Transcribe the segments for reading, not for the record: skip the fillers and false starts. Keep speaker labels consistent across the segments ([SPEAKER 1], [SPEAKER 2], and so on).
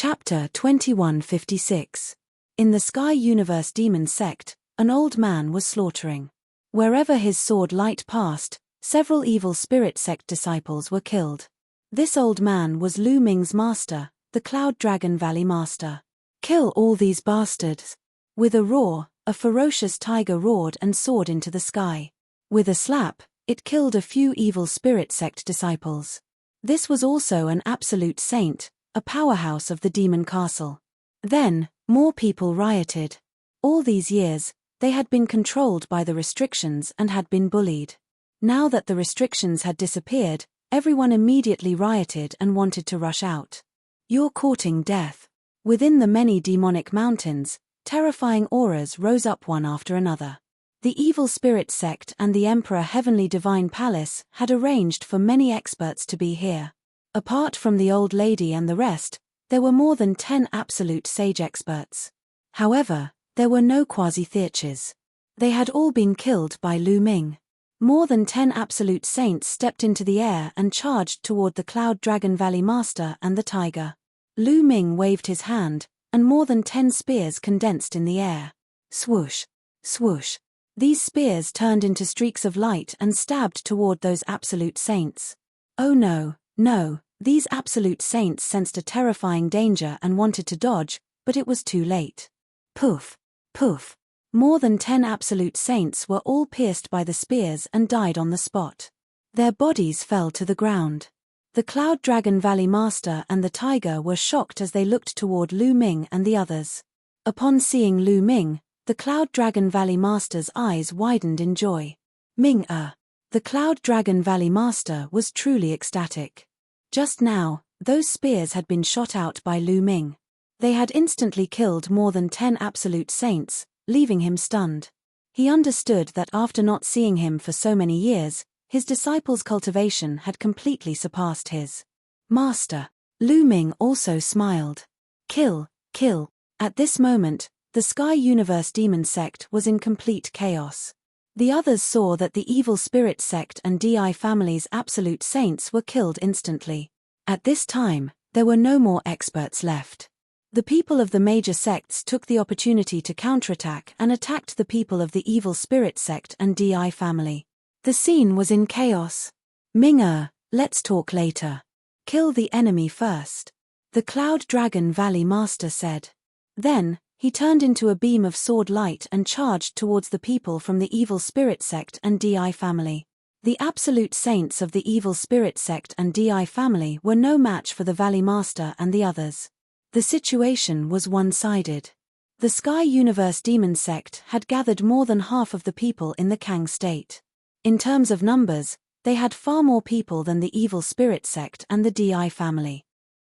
[SPEAKER 1] Chapter 2156. In the Sky Universe Demon Sect, an old man was slaughtering. Wherever his sword light passed, several evil spirit sect disciples were killed. This old man was Lu Ming's master, the Cloud Dragon Valley Master. "Kill all these bastards!" With a roar, a ferocious tiger roared and soared into the sky. With a slap, it killed a few evil spirit sect disciples. This was also an absolute saint, a powerhouse of the demon castle. Then, more people rioted. All these years, they had been controlled by the restrictions and had been bullied. Now that the restrictions had disappeared, everyone immediately rioted and wanted to rush out. "You're courting death." Within the many demonic mountains, terrifying auras rose up one after another. The evil spirit sect and the Emperor Heavenly Divine Palace had arranged for many experts to be here. Apart from the old lady and the rest, there were more than 10 absolute sage experts. However, there were no quasi-theurges. They had all been killed by Lu Ming. More than 10 absolute saints stepped into the air and charged toward the Cloud Dragon Valley Master and the tiger. Lu Ming waved his hand, and more than 10 spears condensed in the air. Swoosh! Swoosh! These spears turned into streaks of light and stabbed toward those absolute saints. Oh no, no, these absolute saints sensed a terrifying danger and wanted to dodge, but it was too late. Poof! Poof! More than 10 absolute saints were all pierced by the spears and died on the spot. Their bodies fell to the ground. The Cloud Dragon Valley Master and the tiger were shocked as they looked toward Lu Ming and the others. Upon seeing Lu Ming, the Cloud Dragon Valley Master's eyes widened in joy. Ming-er. The Cloud Dragon Valley Master was truly ecstatic. Just now, those spears had been shot out by Lu Ming. They had instantly killed more than 10 absolute saints, leaving him stunned. He understood that after not seeing him for so many years, his disciples' cultivation had completely surpassed his. "Master." Lu Ming also smiled. "Kill, kill." At this moment, the Sky Universe Demon Sect was in complete chaos. The others saw that the Evil Spirit Sect and DI family's absolute saints were killed instantly. At this time, there were no more experts left. The people of the major sects took the opportunity to counterattack and attacked the people of the Evil Spirit Sect and DI family. The scene was in chaos. "Ming-er, let's talk later. Kill the enemy first," the Cloud Dragon Valley Master said. Then, he turned into a beam of sword light and charged towards the people from the Evil Spirit Sect and DI family. The absolute saints of the Evil Spirit Sect and DI family were no match for the Valley Master and the others. The situation was one-sided. The Sky Universe Demon Sect had gathered more than half of the people in the Kang state. In terms of numbers, they had far more people than the Evil Spirit Sect and the DI family.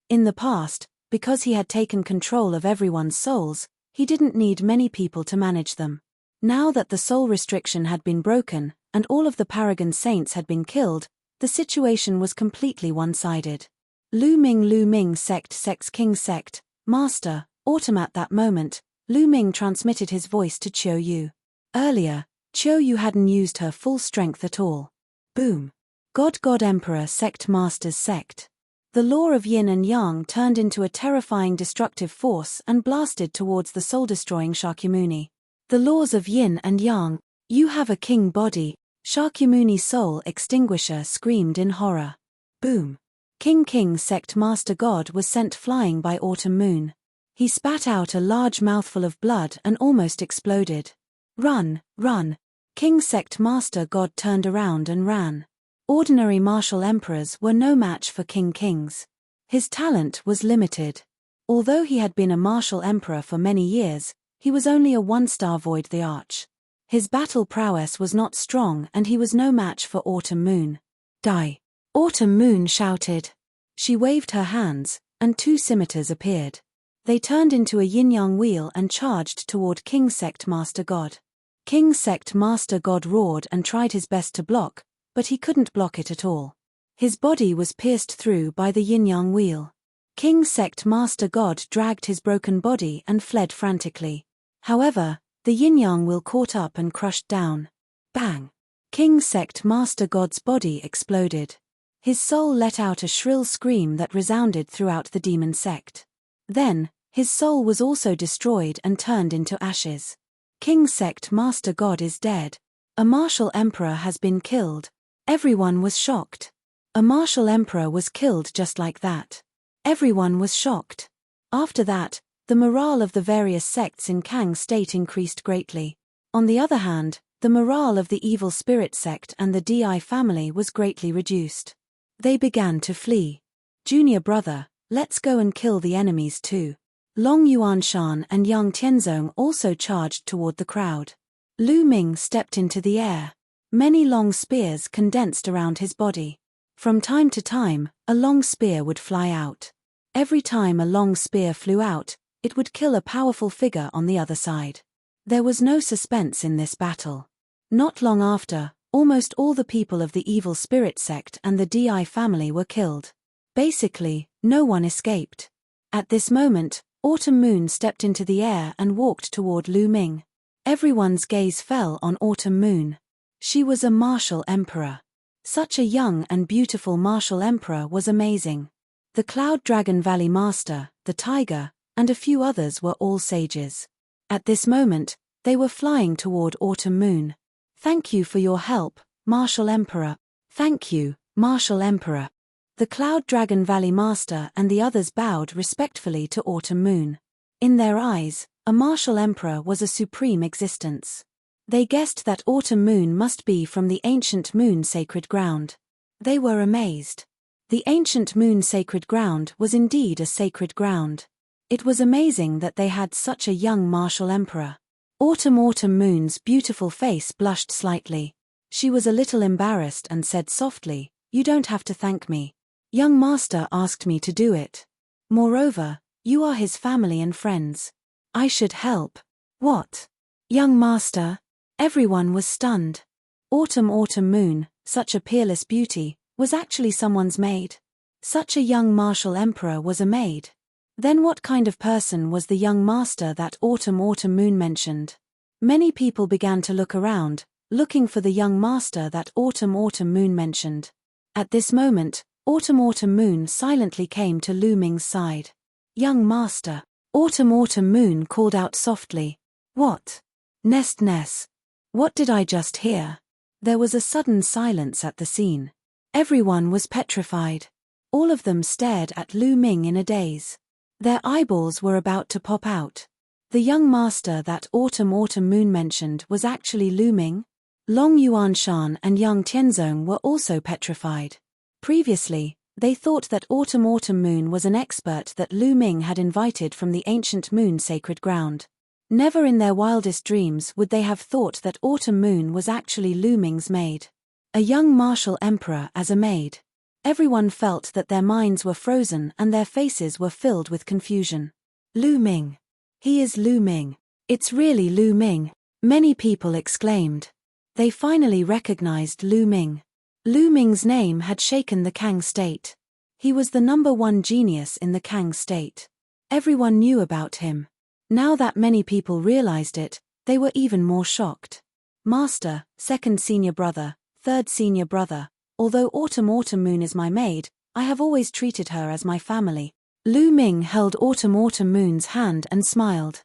[SPEAKER 1] In the past, because he had taken control of everyone's souls, he didn't need many people to manage them. Now that the soul restriction had been broken, and all of the Paragon Saints had been killed, the situation was completely one-sided. Lu Ming Sect Sex King Sect, Master, Autumn. At that moment, Lu Ming transmitted his voice to Qiu Yu. Earlier, Qiu Yu hadn't used her full strength at all. Boom. God Emperor Sect Masters Sect. The law of yin and yang turned into a terrifying destructive force and blasted towards the soul-destroying Shakyamuni. The laws of yin and yang. "You have a king body," Shakyamuni Soul Extinguisher screamed in horror. Boom. King Sect Master God was sent flying by Autumn Moon. He spat out a large mouthful of blood and almost exploded. "Run, run." King Sect Master God turned around and ran. Ordinary martial emperors were no match for Kings. His talent was limited. Although he had been a martial emperor for many years, he was only a 1-star Void the Arch. His battle prowess was not strong and he was no match for Autumn Moon. "Die!" Autumn Moon shouted. She waved her hands, and 2 scimitars appeared. They turned into a yin-yang wheel and charged toward King Sect Master God. King Sect Master God roared and tried his best to block, but he couldn't block it at all. His body was pierced through by the yin-yang wheel. King Sect Master God dragged his broken body and fled frantically. However, the yin-yang wheel caught up and crushed down. Bang! King Sect Master God's body exploded. His soul let out a shrill scream that resounded throughout the demon sect. Then, his soul was also destroyed and turned into ashes. King Sect Master God is dead. A martial emperor has been killed. Everyone was shocked. A martial emperor was killed just like that. Everyone was shocked. After that, the morale of the various sects in Kang State increased greatly. On the other hand, the morale of the evil spirit sect and the Di family was greatly reduced. They began to flee. Junior brother, let's go and kill the enemies too. Long Yuanshan and Yang Tianzong also charged toward the crowd. Lu Ming stepped into the air. Many long spears condensed around his body. From time to time, a long spear would fly out. Every time a long spear flew out, it would kill a powerful figure on the other side. There was no suspense in this battle. Not long after, almost all the people of the evil spirit sect and the Di family were killed. Basically, no one escaped. At this moment, Autumn Moon stepped into the air and walked toward Lu Ming. Everyone's gaze fell on Autumn Moon. She was a martial emperor. Such a young and beautiful martial emperor was amazing. The Cloud Dragon Valley Master, the Tiger, and a few others were all sages. At this moment, they were flying toward Autumn Moon. Thank you for your help, Martial Emperor. Thank you, Martial Emperor. The Cloud Dragon Valley Master and the others bowed respectfully to Autumn Moon. In their eyes, a martial emperor was a supreme existence. They guessed that Autumn Moon must be from the ancient moon sacred ground. They were amazed. The ancient moon sacred ground was indeed a sacred ground. It was amazing that they had such a young martial emperor. Autumn Moon's beautiful face blushed slightly. She was a little embarrassed and said softly, "You don't have to thank me. Young master asked me to do it. Moreover, you are his family and friends. I should help." "What? Young master?" Everyone was stunned. Autumn Moon, such a peerless beauty, was actually someone's maid. Such a young martial emperor was a maid. Then what kind of person was the young master that Autumn Moon mentioned? Many people began to look around, looking for the young master that Autumn Moon mentioned. At this moment, Autumn Moon silently came to Lu Ming's side. "Young master." Autumn Moon called out softly. "What? Ness. What did I just hear?" There was a sudden silence at the scene. Everyone was petrified. All of them stared at Lu Ming in a daze. Their eyeballs were about to pop out. The young master that Autumn Moon mentioned was actually Lu Ming? Long Yuanshan and Yang Tianzong were also petrified. Previously, they thought that Autumn Moon was an expert that Lu Ming had invited from the ancient moon sacred ground. Never in their wildest dreams would they have thought that Autumn Moon was actually Lu Ming's maid. A young martial emperor as a maid. Everyone felt that their minds were frozen and their faces were filled with confusion. Lu Ming. He is Lu Ming. It's really Lu Ming. Many people exclaimed. They finally recognized Lu Ming. Lu Ming's name had shaken the Kang State. He was the #1 genius in the Kang State. Everyone knew about him. Now that many people realized it, they were even more shocked. "Master, second senior brother, third senior brother, although Autumn Moon is my maid, I have always treated her as my family." Lu Ming held Autumn Moon's hand and smiled.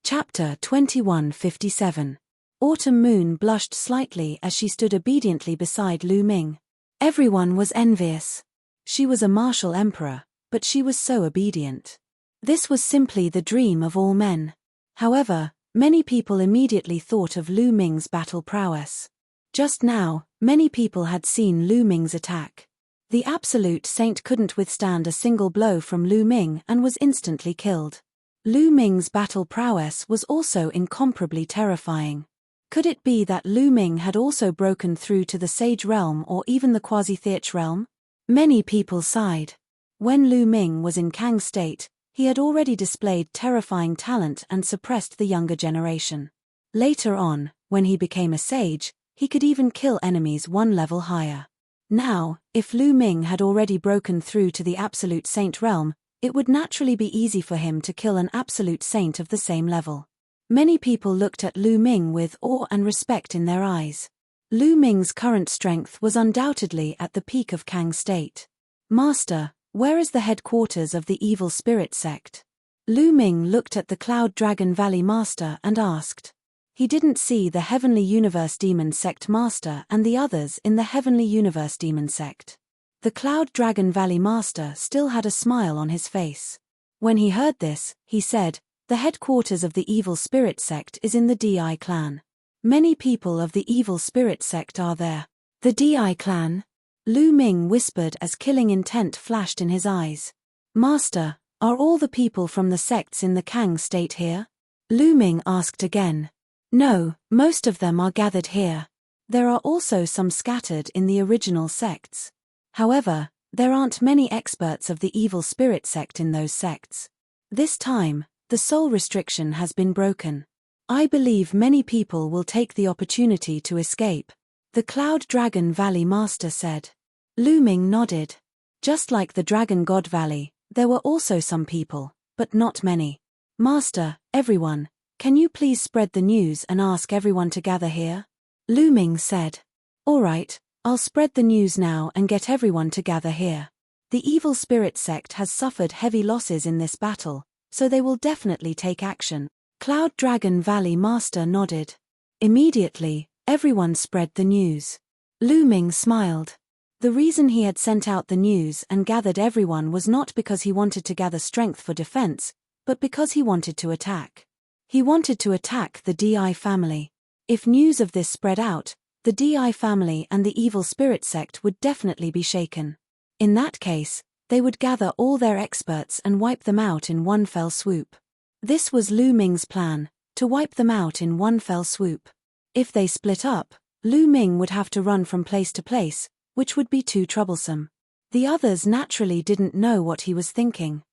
[SPEAKER 1] Chapter 2157. Autumn Moon blushed slightly as she stood obediently beside Lu Ming. Everyone was envious. She was a martial emperor, but she was so obedient. This was simply the dream of all men. However, many people immediately thought of Lu Ming's battle prowess. Just now, many people had seen Lu Ming's attack. The Absolute Saint couldn't withstand a single blow from Lu Ming and was instantly killed. Lu Ming's battle prowess was also incomparably terrifying. Could it be that Lu Ming had also broken through to the Sage Realm or even the Quasi-Theurge Realm? Many people sighed. When Lu Ming was in Kang State, he had already displayed terrifying talent and suppressed the younger generation. Later on, when he became a sage, he could even kill enemies one level higher. Now, if Lu Ming had already broken through to the Absolute Saint realm, it would naturally be easy for him to kill an Absolute Saint of the same level. Many people looked at Lu Ming with awe and respect in their eyes. Lu Ming's current strength was undoubtedly at the peak of Kang State. "Master, Where is the headquarters of the evil spirit sect? Lu Ming looked at the Cloud Dragon Valley Master and asked. He didn't see the Heavenly Universe Demon Sect Master and the others in the Heavenly Universe Demon Sect. The Cloud Dragon Valley Master still had a smile on his face. When he heard this, he said, "The headquarters of the evil spirit sect is in the Di clan. Many people of the evil spirit sect are there." "The Di clan?" Lu Ming whispered as killing intent flashed in his eyes. "Master, are all the people from the sects in the Kang state here?" Lu Ming asked again. "No, most of them are gathered here. There are also some scattered in the original sects. However, there aren't many experts of the evil spirit sect in those sects. This time, the soul restriction has been broken. I believe many people will take the opportunity to escape," the Cloud Dragon Valley Master said. Lu Ming nodded. Just like the Dragon God Valley, there were also some people, but not many. "Master, everyone, can you please spread the news and ask everyone to gather here?" Lu Ming said. "All right, I'll spread the news now and get everyone to gather here. The evil spirit sect has suffered heavy losses in this battle, so they will definitely take action." Cloud Dragon Valley Master nodded. Immediately, everyone spread the news. Lu Ming smiled. The reason he had sent out the news and gathered everyone was not because he wanted to gather strength for defense, but because he wanted to attack. He wanted to attack the Di family. If news of this spread out, the Di family and the evil spirit sect would definitely be shaken. In that case, they would gather all their experts and wipe them out in one fell swoop. This was Lu Ming's plan, to wipe them out in one fell swoop. If they split up, Lu Ming would have to run from place to place, which would be too troublesome. The others naturally didn't know what he was thinking.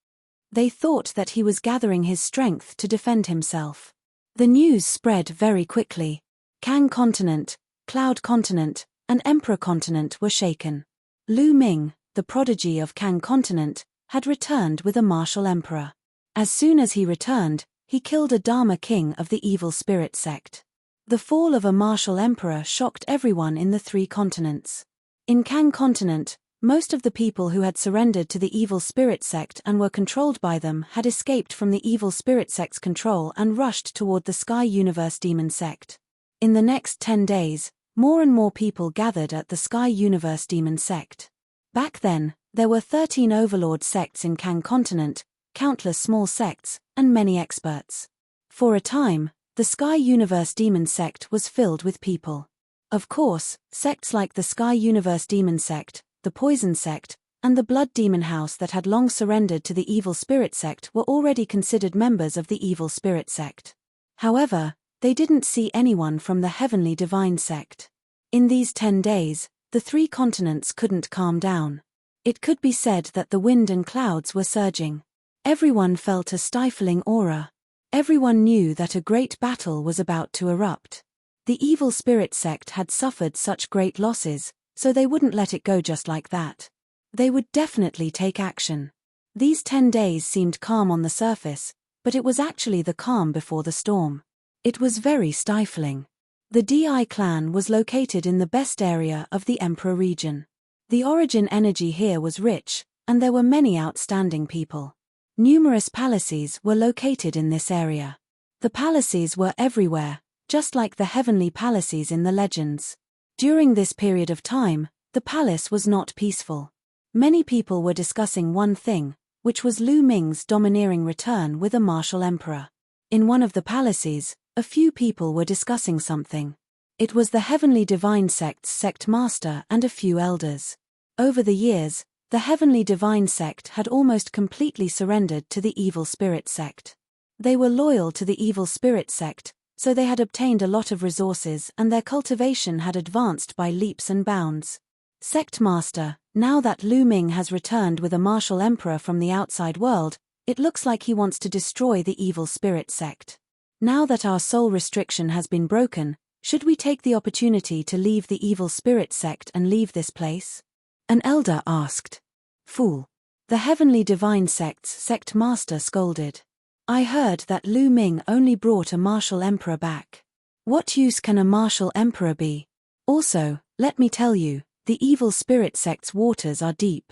[SPEAKER 1] They thought that he was gathering his strength to defend himself. The news spread very quickly. Kang Continent, Cloud Continent, and Emperor Continent were shaken. Lu Ming, the prodigy of Kang Continent, had returned with a martial emperor. As soon as he returned, he killed a Dharma king of the evil spirit sect. The fall of a martial emperor shocked everyone in the 3 continents. In Kang Continent, most of the people who had surrendered to the evil spirit sect and were controlled by them had escaped from the evil spirit sect's control and rushed toward the Sky Universe Demon Sect. In the next 10 days, more and more people gathered at the Sky Universe Demon Sect. Back then, there were 13 overlord sects in Kang Continent, countless small sects, and many experts. For a time, the Sky Universe Demon Sect was filled with people. Of course, sects like the Sky Universe Demon Sect, the Poison Sect, and the Blood Demon House that had long surrendered to the Evil Spirit Sect were already considered members of the Evil Spirit Sect. However, they didn't see anyone from the Heavenly Divine Sect. In these 10 days, the 3 continents couldn't calm down. It could be said that the wind and clouds were surging. Everyone felt a stifling aura. Everyone knew that a great battle was about to erupt. The Evil Spirit Sect had suffered such great losses, so they wouldn't let it go just like that. They would definitely take action. These 10 days seemed calm on the surface, but it was actually the calm before the storm. It was very stifling. The Di clan was located in the best area of the Emperor region. The origin energy here was rich, and there were many outstanding people. Numerous palaces were located in this area. The palaces were everywhere, just like the heavenly palaces in the legends. During this period of time, the palace was not peaceful. Many people were discussing one thing, which was Lu Ming's domineering return with a martial emperor. In one of the palaces, a few people were discussing something. It was the Heavenly Divine Sect's sect master and a few elders. Over the years, the Heavenly Divine Sect had almost completely surrendered to the Evil Spirit Sect. They were loyal to the Evil Spirit Sect, so they had obtained a lot of resources and their cultivation had advanced by leaps and bounds. Sect Master, now that Lu Ming has returned with a martial emperor from the outside world, it looks like he wants to destroy the Evil Spirit Sect. Now that our soul restriction has been broken, should we take the opportunity to leave the Evil Spirit Sect and leave this place? An elder asked. Fool. The Heavenly Divine Sect's sect master scolded. I heard that Lu Ming only brought a martial emperor back. What use can a martial emperor be? Also, let me tell you, the Evil Spirit Sect's waters are deep.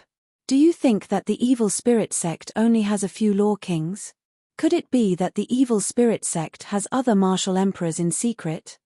[SPEAKER 1] Do you think that the evil spirit sect only has a few law kings? Could it be that the evil spirit sect has other martial emperors in secret?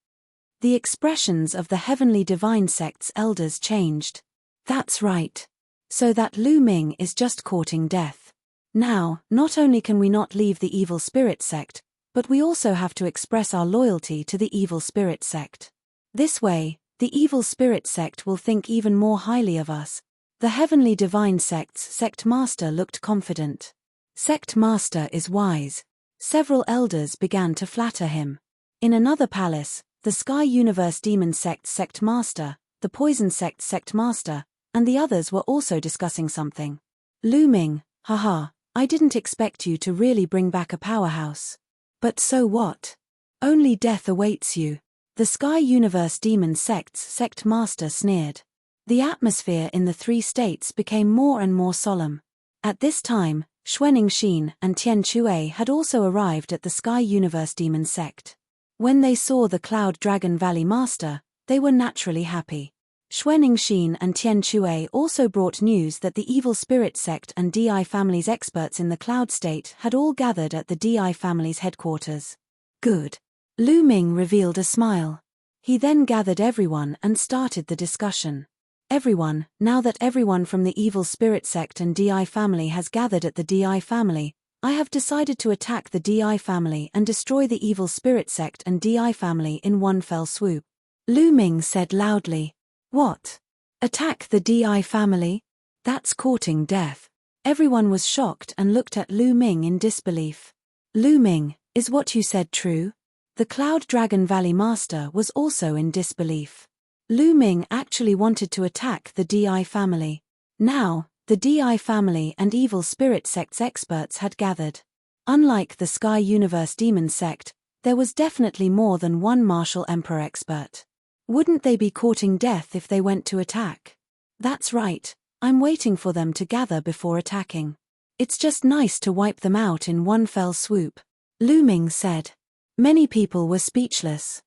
[SPEAKER 1] The expressions of the heavenly divine sect's elders changed. That's right. So that Lu Ming is just courting death. Now, not only can we not leave the evil spirit sect, but we also have to express our loyalty to the evil spirit sect. This way, the evil spirit sect will think even more highly of us. The heavenly divine sect's sect master looked confident. Sect master is wise. Several elders began to flatter him. In another palace, the Sky Universe Demon sect's sect master, the Poison sect's sect master, and the others were also discussing something. Lu Ming, haha, I didn't expect you to really bring back a powerhouse. But so what? Only death awaits you. The Sky Universe Demon sect's sect master sneered. The atmosphere in the three states became more and more solemn. At this time, Xuening Xin and Tian Chue had also arrived at the Sky Universe Demon sect. When they saw the Cloud Dragon Valley Master, they were naturally happy. Xuening Xin and Tian Chue also brought news that the Evil Spirit Sect and DI Family's experts in the Cloud State had all gathered at the DI Family's headquarters. Good. Lu Ming revealed a smile. He then gathered everyone and started the discussion. Everyone, now that everyone from the Evil Spirit Sect and DI Family has gathered at the DI Family, I have decided to attack the DI Family and destroy the Evil Spirit Sect and DI Family in one fell swoop. Lu Ming said loudly. What? Attack the DI Family? That's courting death. Everyone was shocked and looked at Lu Ming in disbelief. Lu Ming, is what you said true? The Cloud Dragon Valley Master was also in disbelief. Lu Ming actually wanted to attack the DI Family. Now, the DI Family and Evil Spirit Sect's experts had gathered. Unlike the Sky Universe Demon Sect, there was definitely more than one martial emperor expert. Wouldn't they be courting death if they went to attack? That's right, I'm waiting for them to gather before attacking. It's just nice to wipe them out in one fell swoop, Lu Ming said. Many people were speechless.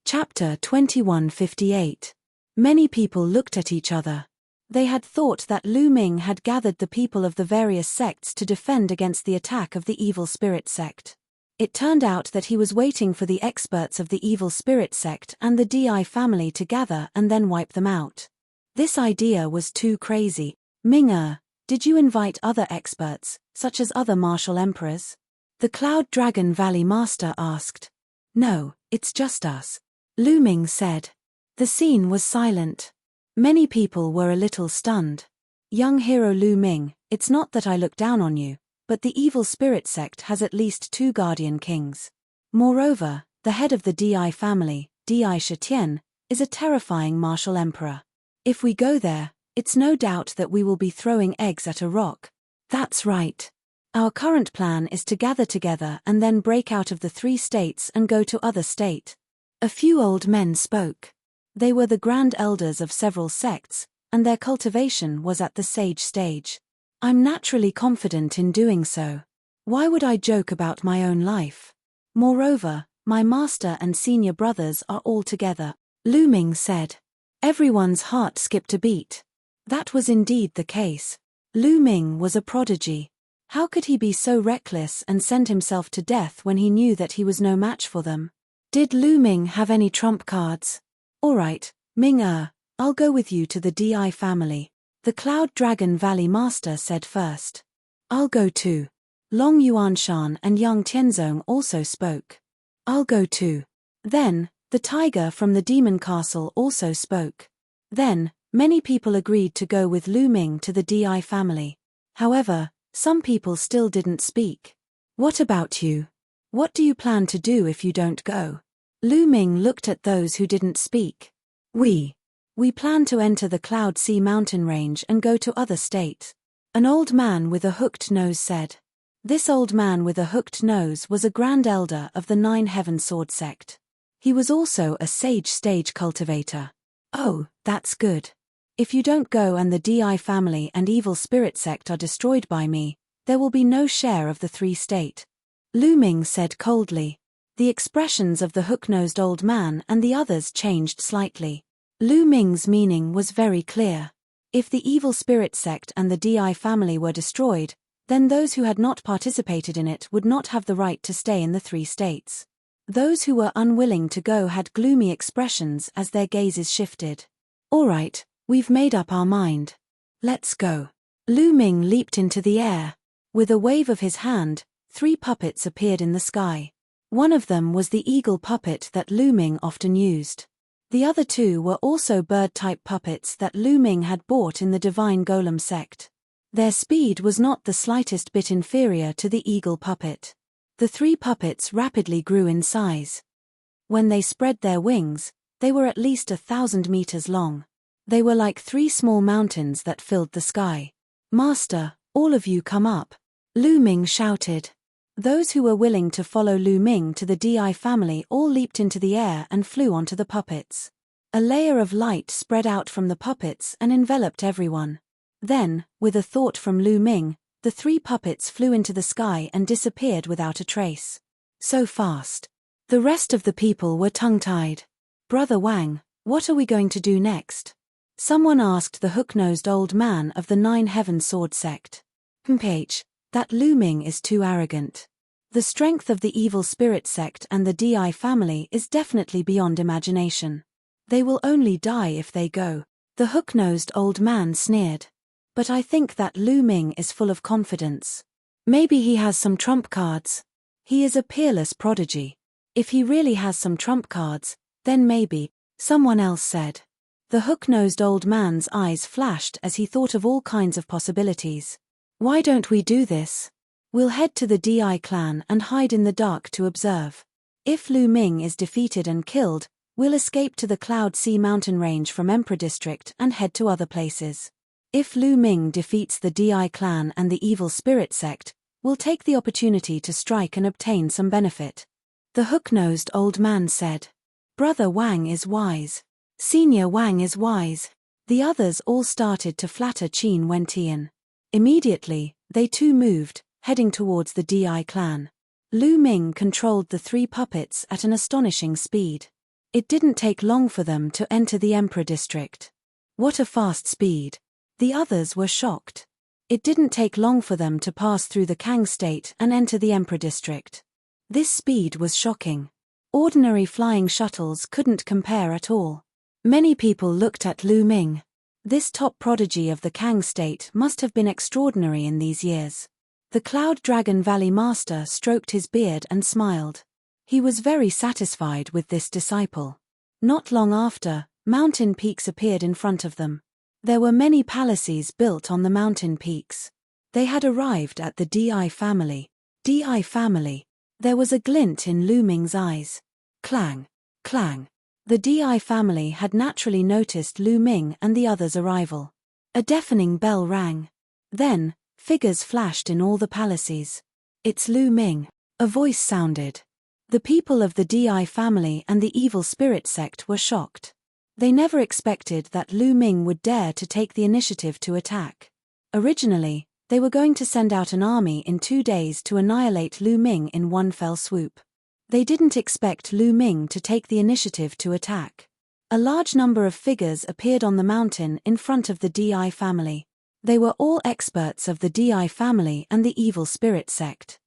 [SPEAKER 1] Chapter 2158. Many people looked at each other. They had thought that Lu Ming had gathered the people of the various sects to defend against the attack of the Evil Spirit Sect. It turned out that he was waiting for the experts of the Evil Spirit Sect and the DI Family to gather and then wipe them out. This idea was too crazy. Ming, did you invite other experts, such as other martial emperors? The Cloud Dragon Valley Master asked. No, it's just us, Lu Ming said. The scene was silent. Many people were a little stunned. Young hero Lu Ming, it's not that I look down on you, but the Evil Spirit Sect has at least 2 guardian kings. Moreover, the head of the DI Family, DI Shitian, is a terrifying martial emperor. If we go there, it's no doubt that we will be throwing eggs at a rock. That's right. Our current plan is to gather together and then break out of the 3 states and go to other state. A few old men spoke. They were the grand elders of several sects, and their cultivation was at the sage stage. I'm naturally confident in doing so. Why would I joke about my own life? Moreover, my master and senior brothers are all together, Lu Ming said. Everyone's heart skipped a beat. That was indeed the case. Lu Ming was a prodigy. How could he be so reckless and send himself to death when he knew that he was no match for them? Did Lu Ming have any trump cards? Alright, Ming, I'll go with you to the DI Family, the Cloud Dragon Valley Master said first. I'll go too. Long Yuanshan and Yang Tianzong also spoke. I'll go too. Then, the tiger from the Demon Castle also spoke. Then, many people agreed to go with Lu Ming to the DI Family. However, some people still didn't speak. What about you? What do you plan to do if you don't go? Lu Ming looked at those who didn't speak. We plan to enter the Cloud Sea mountain range and go to other states. An old man with a hooked nose said. This old man with a hooked nose was a grand elder of the 9 Heaven Sword sect. He was also a sage stage cultivator. Oh, that's good. If you don't go and the DI Family and Evil Spirit Sect are destroyed by me, there will be no share of the 3 state. Lu Ming said coldly. The expressions of the hook-nosed old man and the others changed slightly. Lu Ming's meaning was very clear. If the evil spirit sect and the DI family were destroyed, then those who had not participated in it would not have the right to stay in the 3 states. Those who were unwilling to go had gloomy expressions as their gazes shifted. All right, we've made up our mind. Let's go. Lu Ming leaped into the air. With a wave of his hand, 3 puppets appeared in the sky. One of them was the eagle puppet that Lu Ming often used. The other 2 were also bird-type puppets that Lu Ming had bought in the Divine Golem sect. Their speed was not the slightest bit inferior to the eagle puppet. The 3 puppets rapidly grew in size. When they spread their wings, they were at least 1,000 meters long. They were like 3 small mountains that filled the sky. Master, all of you come up. Lu Ming shouted. Those who were willing to follow Lu Ming to the DI family all leaped into the air and flew onto the puppets. A layer of light spread out from the puppets and enveloped everyone. Then, with a thought from Lu Ming, the 3 puppets flew into the sky and disappeared without a trace. So fast. The rest of the people were tongue-tied. Brother Wang, what are we going to do next? Someone asked the hook-nosed old man of the 9 Heaven Sword sect. That Lu Ming is too arrogant. The strength of the evil spirit sect and the DI family is definitely beyond imagination. They will only die if they go. The hook-nosed old man sneered. But I think that Lu Ming is full of confidence. Maybe he has some trump cards. He is a peerless prodigy. If he really has some trump cards, then maybe, someone else said. The hook-nosed old man's eyes flashed as he thought of all kinds of possibilities. Why don't we do this? We'll head to the DI clan and hide in the dark to observe. If Lu Ming is defeated and killed, we'll escape to the Cloud Sea mountain range from Emperor District and head to other places. If Lu Ming defeats the DI clan and the evil spirit sect, we'll take the opportunity to strike and obtain some benefit. The hook-nosed old man said. Brother Wang is wise. Senior Wang is wise. The others all started to flatter Qin Wentian. Immediately, they too moved, heading towards the DI clan. Lu Ming controlled the 3 puppets at an astonishing speed. It didn't take long for them to enter the Emperor District. What a fast speed! The others were shocked. It didn't take long for them to pass through the Kang State and enter the Emperor District. This speed was shocking. Ordinary flying shuttles couldn't compare at all. Many people looked at Lu Ming. This top prodigy of the Kang State must have been extraordinary in these years. The Cloud Dragon Valley Master stroked his beard and smiled. He was very satisfied with this disciple. Not long after, mountain peaks appeared in front of them. There were many palaces built on the mountain peaks. They had arrived at the DI family. DI family. There was a glint in Lu Ming's eyes. Clang, clang. The DI family had naturally noticed Lu Ming and the others' arrival. A deafening bell rang. Then, figures flashed in all the palaces. It's Lu Ming. A voice sounded. The people of the DI family and the evil spirit sect were shocked. They never expected that Lu Ming would dare to take the initiative to attack. Originally, they were going to send out an army in 2 days to annihilate Lu Ming in one fell swoop. They didn't expect Lu Ming to take the initiative to attack. A large number of figures appeared on the mountain in front of the DI family. They were all experts of the DI family and the evil spirit sect.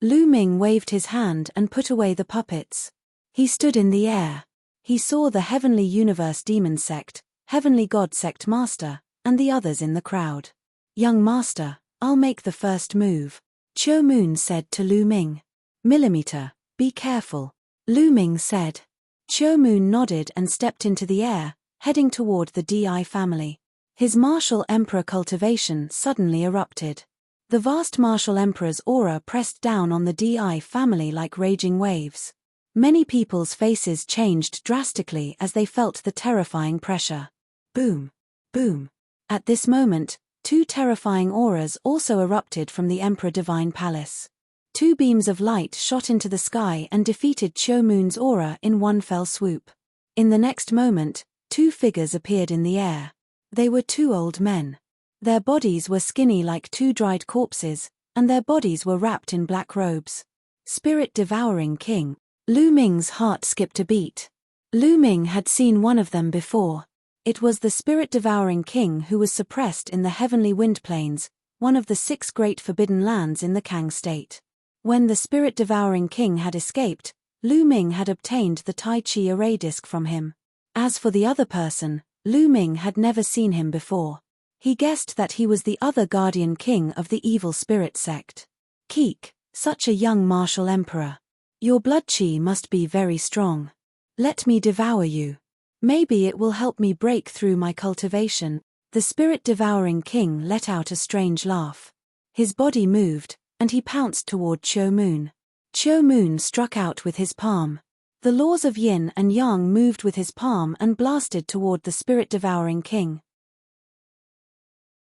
[SPEAKER 1] Lu Ming waved his hand and put away the puppets. He stood in the air. He saw the Heavenly Universe Demon Sect, Heavenly God Sect Master, and the others in the crowd. Young Master, I'll make the first move. Chiu Moon said to Lu Ming. Millimeter, be careful. Lu Ming said. Chiu Moon nodded and stepped into the air, heading toward the DI family. His martial emperor cultivation suddenly erupted. The vast martial emperor's aura pressed down on the DI family like raging waves. Many people's faces changed drastically as they felt the terrifying pressure. Boom! Boom! At this moment, 2 terrifying auras also erupted from the Emperor Divine Palace. 2 beams of light shot into the sky and defeated Chiu Moon's aura in one fell swoop. In the next moment, 2 figures appeared in the air. They were 2 old men. Their bodies were skinny like 2 dried corpses, and their bodies were wrapped in black robes. Spirit-devouring king. Lu Ming's heart skipped a beat. Lu Ming had seen one of them before. It was the spirit-devouring king who was suppressed in the heavenly wind plains, one of the 6 great forbidden lands in the Kang state. When the spirit-devouring king had escaped, Lu Ming had obtained the Tai Chi array disc from him. As for the other person, Lu Ming had never seen him before. He guessed that he was the other guardian king of the evil spirit sect. Keek, such a young martial emperor. Your blood chi must be very strong. Let me devour you. Maybe it will help me break through my cultivation. The spirit-devouring king let out a strange laugh. His body moved, and he pounced toward Chiu Moon. Chiu Moon struck out with his palm. The laws of yin and yang moved with his palm and blasted toward the spirit-devouring king.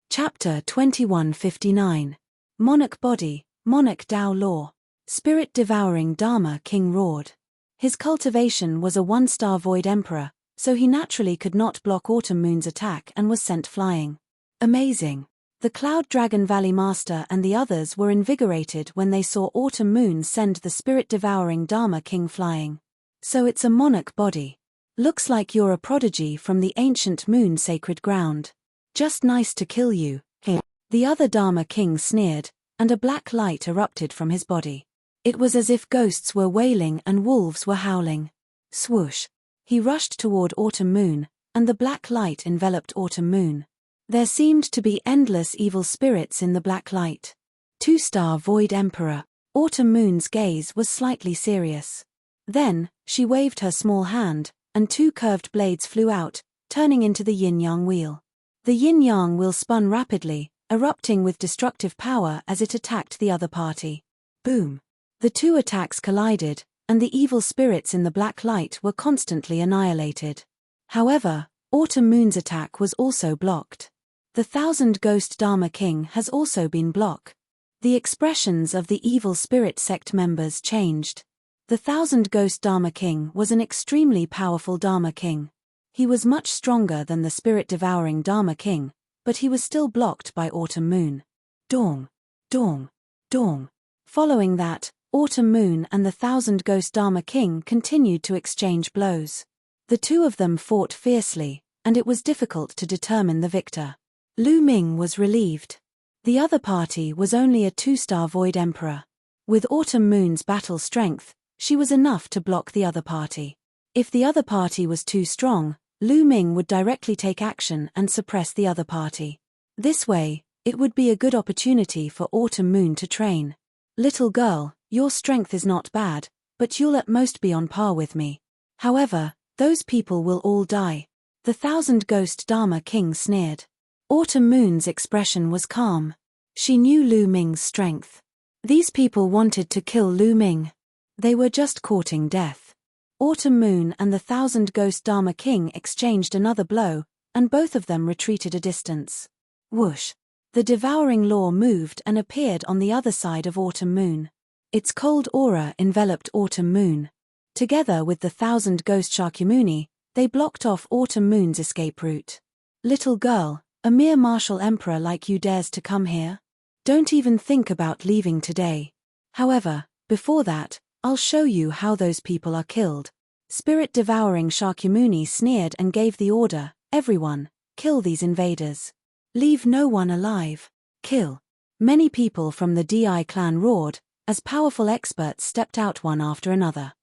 [SPEAKER 1] Chapter 2159. Monarch Body, Monarch Dao Law. Spirit-devouring Dharma King roared. His cultivation was a 1-star Void Emperor, so he naturally could not block Autumn Moon's attack and was sent flying. Amazing. The Cloud Dragon Valley Master and the others were invigorated when they saw Autumn Moon send the spirit-devouring Dharma King flying. So it's a monarch body. Looks like you're a prodigy from the ancient moon sacred ground. Just nice to kill you. The other Dharma King sneered, and a black light erupted from his body. It was as if ghosts were wailing and wolves were howling. Swoosh. He rushed toward Autumn Moon, and the black light enveloped Autumn Moon. There seemed to be endless evil spirits in the black light. 2-star Void Emperor. Autumn Moon's gaze was slightly serious. Then, she waved her small hand, and 2 curved blades flew out, turning into the yin-yang wheel. The yin-yang wheel spun rapidly, erupting with destructive power as it attacked the other party. Boom. The 2 attacks collided, and the evil spirits in the black light were constantly annihilated. However, Autumn Moon's attack was also blocked. The 1000-ghost Dharma King has also been blocked. The expressions of the evil spirit sect members changed. The 1000-ghost Dharma King was an extremely powerful Dharma King. He was much stronger than the spirit-devouring Dharma King, but he was still blocked by Autumn Moon. Dong, dong, dong. Following that, Autumn Moon and the 1000-ghost Dharma King continued to exchange blows. The 2 of them fought fiercely, and it was difficult to determine the victor. Lu Ming was relieved. The other party was only a 2-star Void Emperor. With Autumn Moon's battle strength, she was enough to block the other party. If the other party was too strong, Lu Ming would directly take action and suppress the other party. This way, it would be a good opportunity for Autumn Moon to train. Little girl, your strength is not bad, but you'll at most be on par with me. However, those people will all die. The 1000-ghost Dharma King sneered. Autumn Moon's expression was calm. She knew Lu Ming's strength. These people wanted to kill Lu Ming. They were just courting death. Autumn Moon and the 1000-ghost Dharma King exchanged another blow, and both of them retreated a distance. Whoosh. The devouring law moved and appeared on the other side of Autumn Moon. Its cold aura enveloped Autumn Moon. Together with the 1000-ghost Shakyamuni, they blocked off Autumn Moon's escape route. Little girl, a mere martial emperor like you dares to come here? Don't even think about leaving today. However, before that, I'll show you how those people are killed. Spirit-devouring Shakyamuni sneered and gave the order, everyone, kill these invaders. Leave no one alive. Kill. Many people from the Di clan roared, as powerful experts stepped out one after another.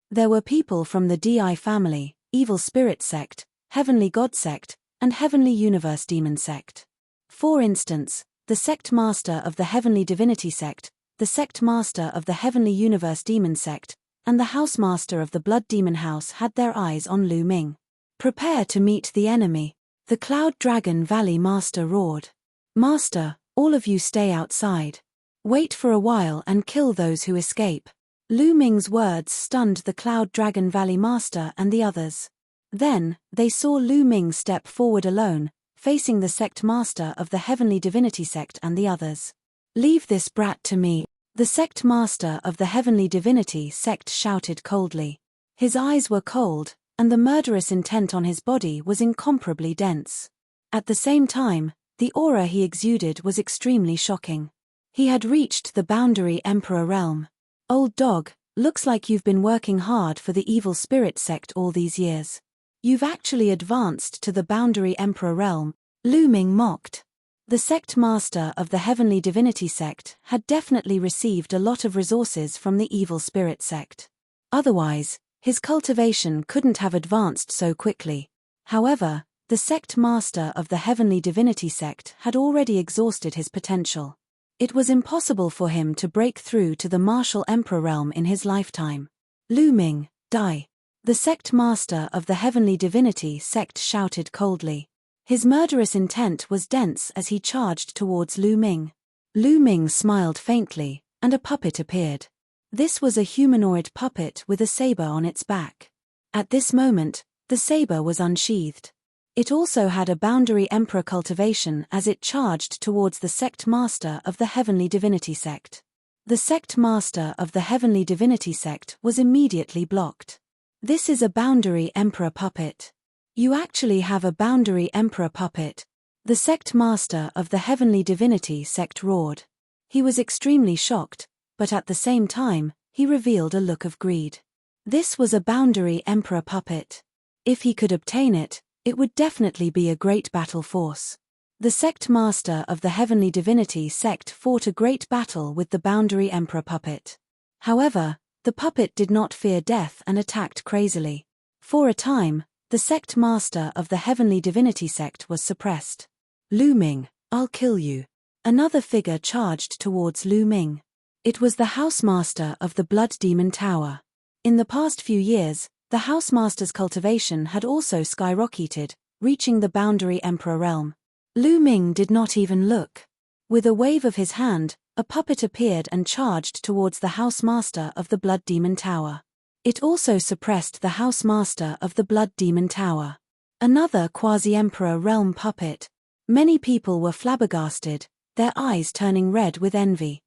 [SPEAKER 1] There were people from the Di family, Evil Spirit Sect, Heavenly God Sect, and Heavenly Universe Demon Sect. For instance, the Sect Master of the Heavenly Divinity Sect, the Sect Master of the Heavenly Universe Demon Sect, and the House Master of the Blood Demon House had their eyes on Lu Ming. Prepare to meet the enemy. The Cloud Dragon Valley Master roared. Master, all of you stay outside. Wait for a while and kill those who escape. Lu Ming's words stunned the Cloud Dragon Valley Master and the others. Then, they saw Lu Ming step forward alone, facing the Sect Master of the Heavenly Divinity Sect and the others. Leave this brat to me. The Sect Master of the Heavenly Divinity Sect shouted coldly. His eyes were cold, and the murderous intent on his body was incomparably dense. At the same time, the aura he exuded was extremely shocking. He had reached the boundary Emperor realm. Old dog, looks like you've been working hard for the Evil Spirit Sect all these years. You've actually advanced to the Boundary Emperor realm, Lu Ming mocked. The sect master of the Heavenly Divinity sect had definitely received a lot of resources from the Evil Spirit sect. Otherwise, his cultivation couldn't have advanced so quickly. However, the sect master of the Heavenly Divinity sect had already exhausted his potential. It was impossible for him to break through to the martial emperor realm in his lifetime. Lu Ming, die. The sect master of the Heavenly Divinity sect shouted coldly. His murderous intent was dense as he charged towards Lu Ming. Lu Ming smiled faintly, and a puppet appeared. This was a humanoid puppet with a saber on its back. At this moment, the saber was unsheathed. It also had a Boundary Emperor cultivation as it charged towards the sect master of the Heavenly Divinity sect. The sect master of the Heavenly Divinity sect was immediately blocked. This is a Boundary Emperor puppet. You actually have a Boundary Emperor puppet. The sect master of the Heavenly Divinity sect roared. He was extremely shocked, but at the same time, he revealed a look of greed. This was a Boundary Emperor puppet. If he could obtain it, it would definitely be a great battle force. The sect master of the Heavenly Divinity sect fought a great battle with the Boundary Emperor puppet. However, the puppet did not fear death and attacked crazily. For a time, the sect master of the Heavenly Divinity sect was suppressed. Lu Ming, I'll kill you. Another figure charged towards Lu Ming. It was the housemaster of the Blood Demon Tower. In the past few years, the housemaster's cultivation had also skyrocketed, reaching the Boundary Emperor realm. Lu Ming did not even look. With a wave of his hand, a puppet appeared and charged towards the housemaster of the Blood Demon Tower. It also suppressed the housemaster of the Blood Demon Tower. Another quasi-emperor realm puppet. Many people were flabbergasted, their eyes turning red with envy.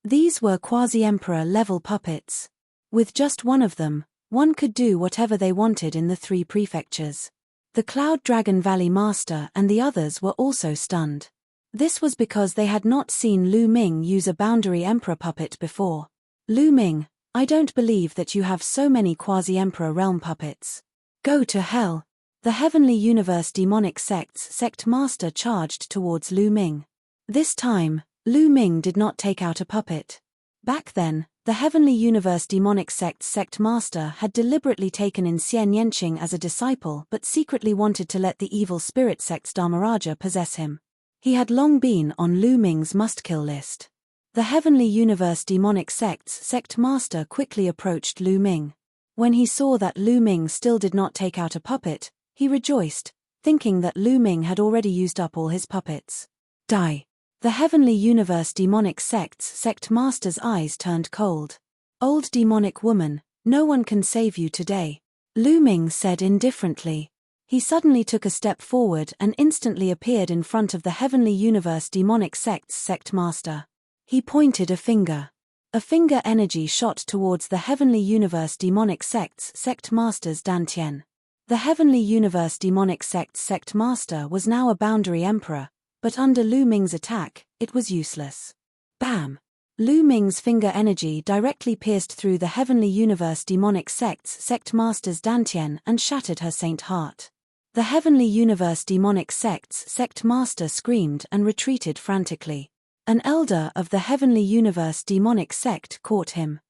[SPEAKER 1] These were quasi-emperor level puppets. With just one of them, one could do whatever they wanted in the 3 prefectures. The Cloud Dragon Valley Master and the others were also stunned. This was because they had not seen Lu Ming use a Boundary Emperor puppet before. Lu Ming, I don't believe that you have so many quasi-emperor realm puppets. Go to hell. The Heavenly Universe Demonic Sect's sect master charged towards Lu Ming. This time, Lu Ming did not take out a puppet. Back then, the Heavenly Universe Demonic Sect's sect master had deliberately taken in Xian Yanqing as a disciple but secretly wanted to let the Evil Spirit Sect's Dharmaraja possess him. He had long been on Lu Ming's must-kill list. The Heavenly Universe Demonic Sect's sect master quickly approached Lu Ming. When he saw that Lu Ming still did not take out a puppet, he rejoiced, thinking that Lu Ming had already used up all his puppets. Die. The Heavenly Universe Demonic Sect's sect master's eyes turned cold. Old demonic woman, no one can save you today, Lu Ming said indifferently. He suddenly took a step forward and instantly appeared in front of the Heavenly Universe Demonic Sect's sect master. He pointed a finger. A finger energy shot towards the Heavenly Universe Demonic Sect's sect master's dantian. The Heavenly Universe Demonic Sect's sect master was now a Boundary Emperor, but under Lu Ming's attack, it was useless. Bam! Lu Ming's finger energy directly pierced through the Heavenly Universe Demonic Sect's sect master's dantian and shattered her saint heart. The Heavenly Universe Demonic Sect's sect master screamed and retreated frantically. An elder of the Heavenly Universe Demonic Sect caught him.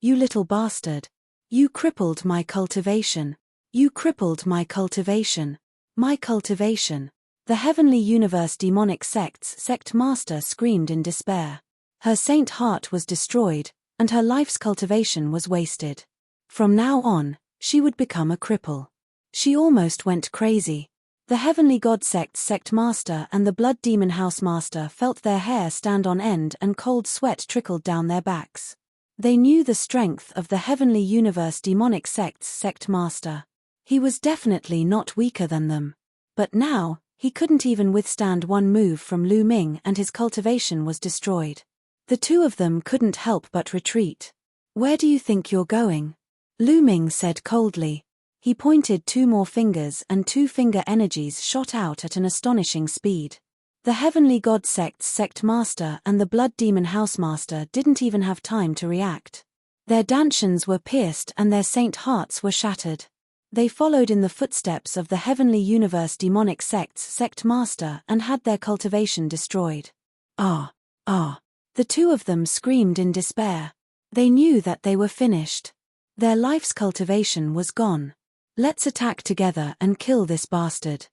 [SPEAKER 1] You little bastard. You crippled my cultivation. You crippled my cultivation. My cultivation. The Heavenly Universe Demonic Sect's sect master screamed in despair. Her saint heart was destroyed, and her life's cultivation was wasted. From now on, she would become a cripple. She almost went crazy. The Heavenly God Sect's sect master and the Blood Demon House Master felt their hair stand on end and cold sweat trickled down their backs. They knew the strength of the Heavenly Universe Demonic Sect's sect master. He was definitely not weaker than them. But now, he couldn't even withstand one move from Lu Ming and his cultivation was destroyed. The two of them couldn't help but retreat. Where do you think you're going? Lu Ming said coldly. He pointed 2 more fingers and 2 finger energies shot out at an astonishing speed. The Heavenly God Sect's sect master and the Blood Demon House Master didn't even have time to react. Their dantians were pierced and their saint hearts were shattered. They followed in the footsteps of the Heavenly Universe demonic sect's sect master and had their cultivation destroyed. Ah! Ah! The two of them screamed in despair. They knew that they were finished. Their life's cultivation was gone. Let's attack together and kill this bastard.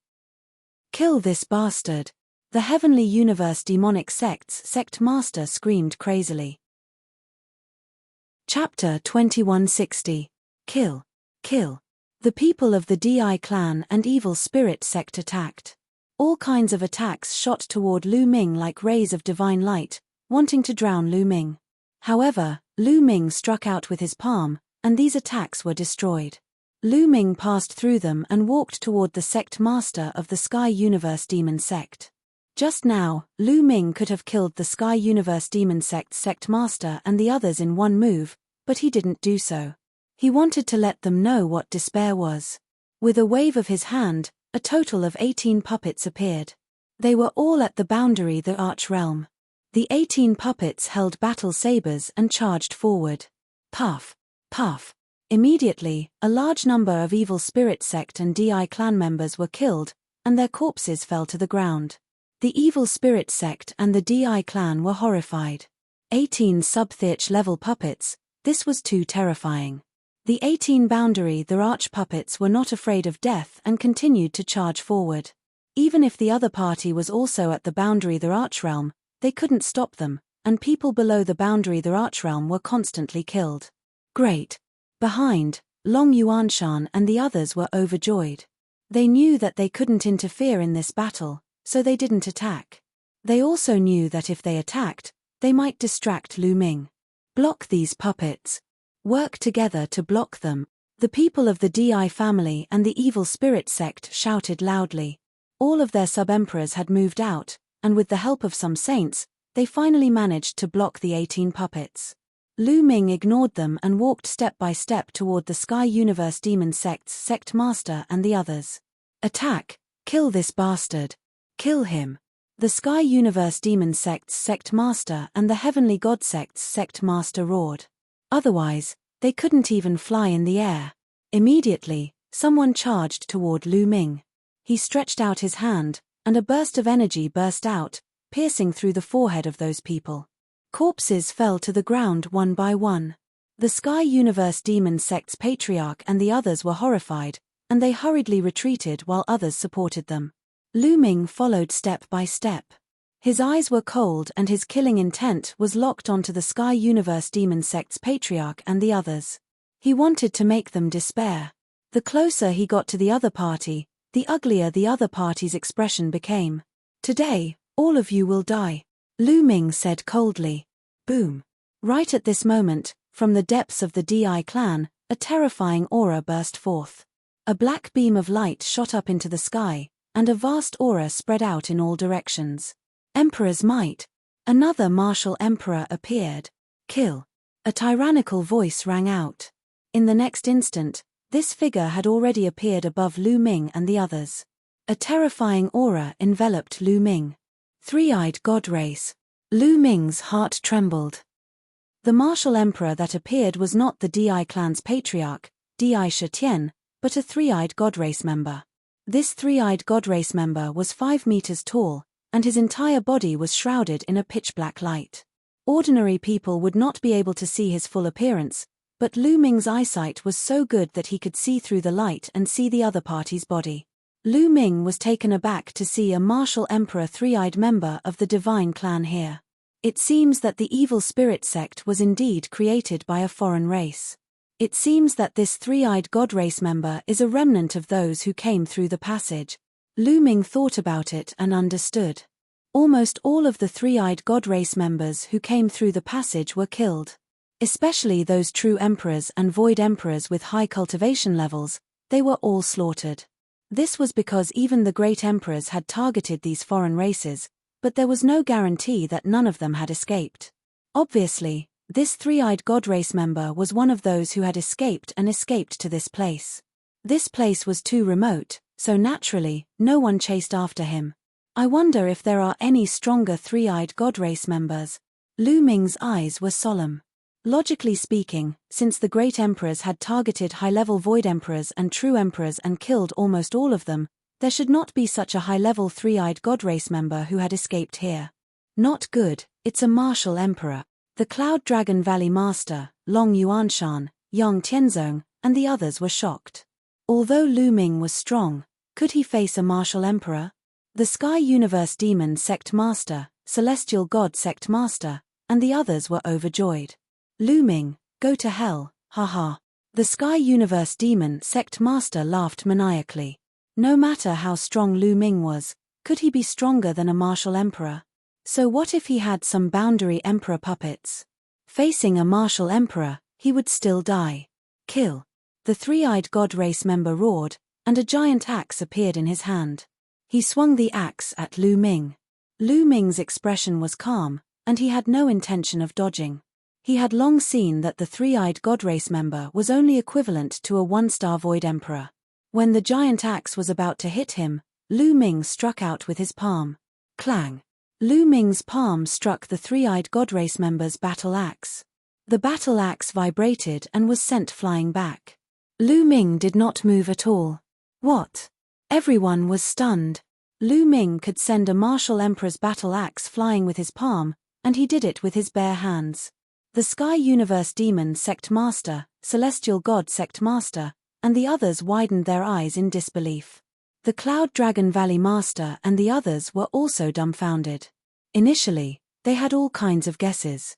[SPEAKER 1] Kill this bastard! The Heavenly Universe demonic sect's sect master screamed crazily. Chapter 2160. Kill. Kill. The people of the Di clan and evil spirit sect attacked. All kinds of attacks shot toward Lu Ming like rays of divine light, wanting to drown Lu Ming. However, Lu Ming struck out with his palm, and these attacks were destroyed. Lu Ming passed through them and walked toward the sect master of the Sky Universe Demon Sect. Just now, Lu Ming could have killed the Sky Universe Demon Sect's sect master and the others in one move, but he didn't do so. He wanted to let them know what despair was. With a wave of his hand, a total of 18 puppets appeared. They were all at the boundary the Arch Realm. The 18 puppets held battle sabers and charged forward. Puff! Puff! Immediately, a large number of evil spirit sect and Di clan members were killed, and their corpses fell to the ground. The evil spirit sect and the Di clan were horrified. 18 sub-theach level puppets, this was too terrifying. The 18 boundary the Arch puppets were not afraid of death and continued to charge forward. Even if the other party was also at the boundary the Arch realm, they couldn't stop them, and people below the boundary the Arch realm were constantly killed. Great! Behind, Long Yuanshan and the others were overjoyed. They knew that they couldn't interfere in this battle, so they didn't attack. They also knew that if they attacked, they might distract Lu Ming. Block these puppets. Work together to block them. The people of the Di family and the evil spirit sect shouted loudly. All of their sub-emperors had moved out, and with the help of some saints, they finally managed to block the 18 puppets. Lu Ming ignored them and walked step by step toward the Sky Universe Demon Sect's sect master and the others. Attack! Kill this bastard! Kill him! The Sky Universe Demon Sect's sect master and the Heavenly God Sect's sect master roared. Otherwise, they couldn't even fly in the air. Immediately, someone charged toward Lu Ming. He stretched out his hand, and a burst of energy burst out, piercing through the forehead of those people. Corpses fell to the ground one by one. The Sky Universe Demon Sect's patriarch and the others were horrified, and they hurriedly retreated while others supported them. Lu Ming followed step by step. His eyes were cold and his killing intent was locked onto the Sky Universe Demon Sect's patriarch and the others. He wanted to make them despair. The closer he got to the other party, the uglier the other party's expression became. Today, all of you will die, Lu Ming said coldly. Boom. Right at this moment, from the depths of the Di clan, a terrifying aura burst forth. A black beam of light shot up into the sky, and a vast aura spread out in all directions. Emperor's might. Another martial emperor appeared. Kill. A tyrannical voice rang out. In the next instant, this figure had already appeared above Lu Ming and the others. A terrifying aura enveloped Lu Ming. Three-eyed god race. Lu Ming's heart trembled. The martial emperor that appeared was not the Di clan's patriarch, Di Shetian, but a three-eyed god race member. This three-eyed god race member was 5 meters tall, and his entire body was shrouded in a pitch-black light. Ordinary people would not be able to see his full appearance, but Lu Ming's eyesight was so good that he could see through the light and see the other party's body. Lu Ming was taken aback to see a martial emperor three-eyed member of the divine clan here. It seems that the evil spirit sect was indeed created by a foreign race. It seems that this three-eyed god race member is a remnant of those who came through the passage. Lu Ming thought about it and understood. Almost all of the three-eyed god race members who came through the passage were killed. Especially those true emperors and void emperors with high cultivation levels, they were all slaughtered. This was because even the great emperors had targeted these foreign races, but there was no guarantee that none of them had escaped. Obviously, this three-eyed god race member was one of those who had escaped to this place. This place was too remote, so naturally, no one chased after him. I wonder if there are any stronger three-eyed god race members. Lu Ming's eyes were solemn. Logically speaking, since the great emperors had targeted high-level void emperors and true emperors and killed almost all of them, there should not be such a high-level three-eyed god race member who had escaped here. Not good, it's a martial emperor. The Cloud Dragon Valley Master, Long Yuanshan, Yang Tianzong, and the others were shocked. Although Lu Ming was strong, could he face a martial emperor? The Sky Universe Demon Sect Master, Celestial God Sect Master, and the others were overjoyed. Lu Ming, go to hell, haha. The Sky Universe Demon Sect Master laughed maniacally. No matter how strong Lu Ming was, could he be stronger than a martial emperor? So what if he had some boundary emperor puppets? Facing a martial emperor, he would still die. Kill. The three-eyed god race member roared, and a giant axe appeared in his hand. He swung the axe at Lu Ming. Lu Ming's expression was calm, and he had no intention of dodging. He had long seen that the three-eyed god race member was only equivalent to a one-star void emperor. When the giant axe was about to hit him, Lu Ming struck out with his palm. Clang! Lu Ming's palm struck the three-eyed god race member's battle axe. The battle axe vibrated and was sent flying back. Lu Ming did not move at all. What? Everyone was stunned. Lu Ming could send a martial emperor's battle axe flying with his palm, and he did it with his bare hands. The Sky Universe Demon Sect Master, Celestial God Sect Master, and the others widened their eyes in disbelief. The Cloud Dragon Valley Master and the others were also dumbfounded. Initially, they had all kinds of guesses.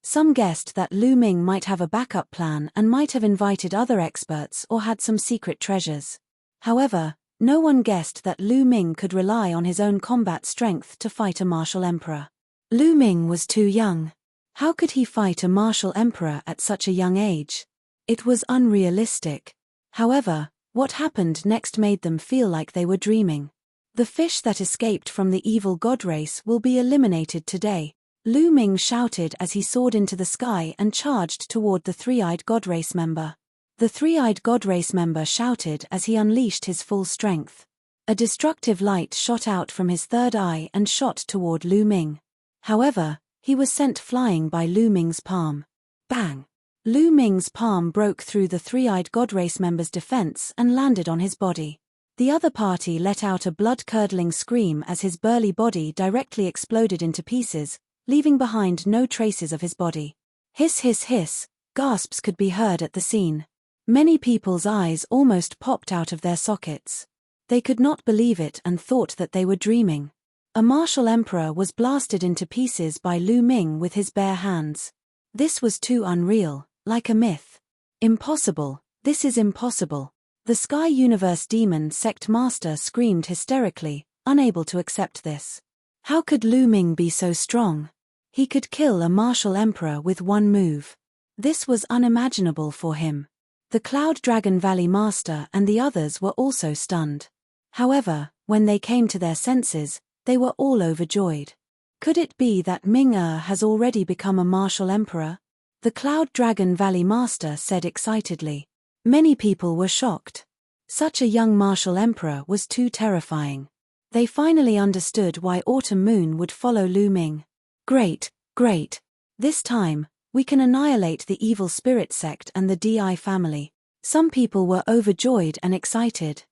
[SPEAKER 1] Some guessed that Lu Ming might have a backup plan and might have invited other experts or had some secret treasures. However, no one guessed that Lu Ming could rely on his own combat strength to fight a martial emperor. Lu Ming was too young. How could he fight a martial emperor at such a young age? It was unrealistic. However, what happened next made them feel like they were dreaming. The fish that escaped from the evil god race will be eliminated today, Lu Ming shouted as he soared into the sky and charged toward the three-eyed god race member. The three-eyed god race member shouted as he unleashed his full strength. A destructive light shot out from his third eye and shot toward Lu Ming. However, he was sent flying by Lu Ming's palm. Bang! Lu Ming's palm broke through the three-eyed god race member's defense and landed on his body. The other party let out a blood-curdling scream as his burly body directly exploded into pieces, leaving behind no traces of his body. Hiss hiss hiss, gasps could be heard at the scene. Many people's eyes almost popped out of their sockets. They could not believe it and thought that they were dreaming. A martial emperor was blasted into pieces by Lu Ming with his bare hands. This was too unreal, like a myth. Impossible, this is impossible. The Sky Universe Demon Sect Master screamed hysterically, unable to accept this. How could Lu Ming be so strong? He could kill a martial emperor with one move. This was unimaginable for him. The Cloud Dragon Valley Master and the others were also stunned. However, when they came to their senses, they were all overjoyed. Could it be that Ming-Er has already become a martial emperor? The Cloud Dragon Valley Master said excitedly. Many people were shocked. Such a young martial emperor was too terrifying. They finally understood why Autumn Moon would follow Lu Ming. Great, great. This time, we can annihilate the evil spirit sect and the DI family. Some people were overjoyed and excited.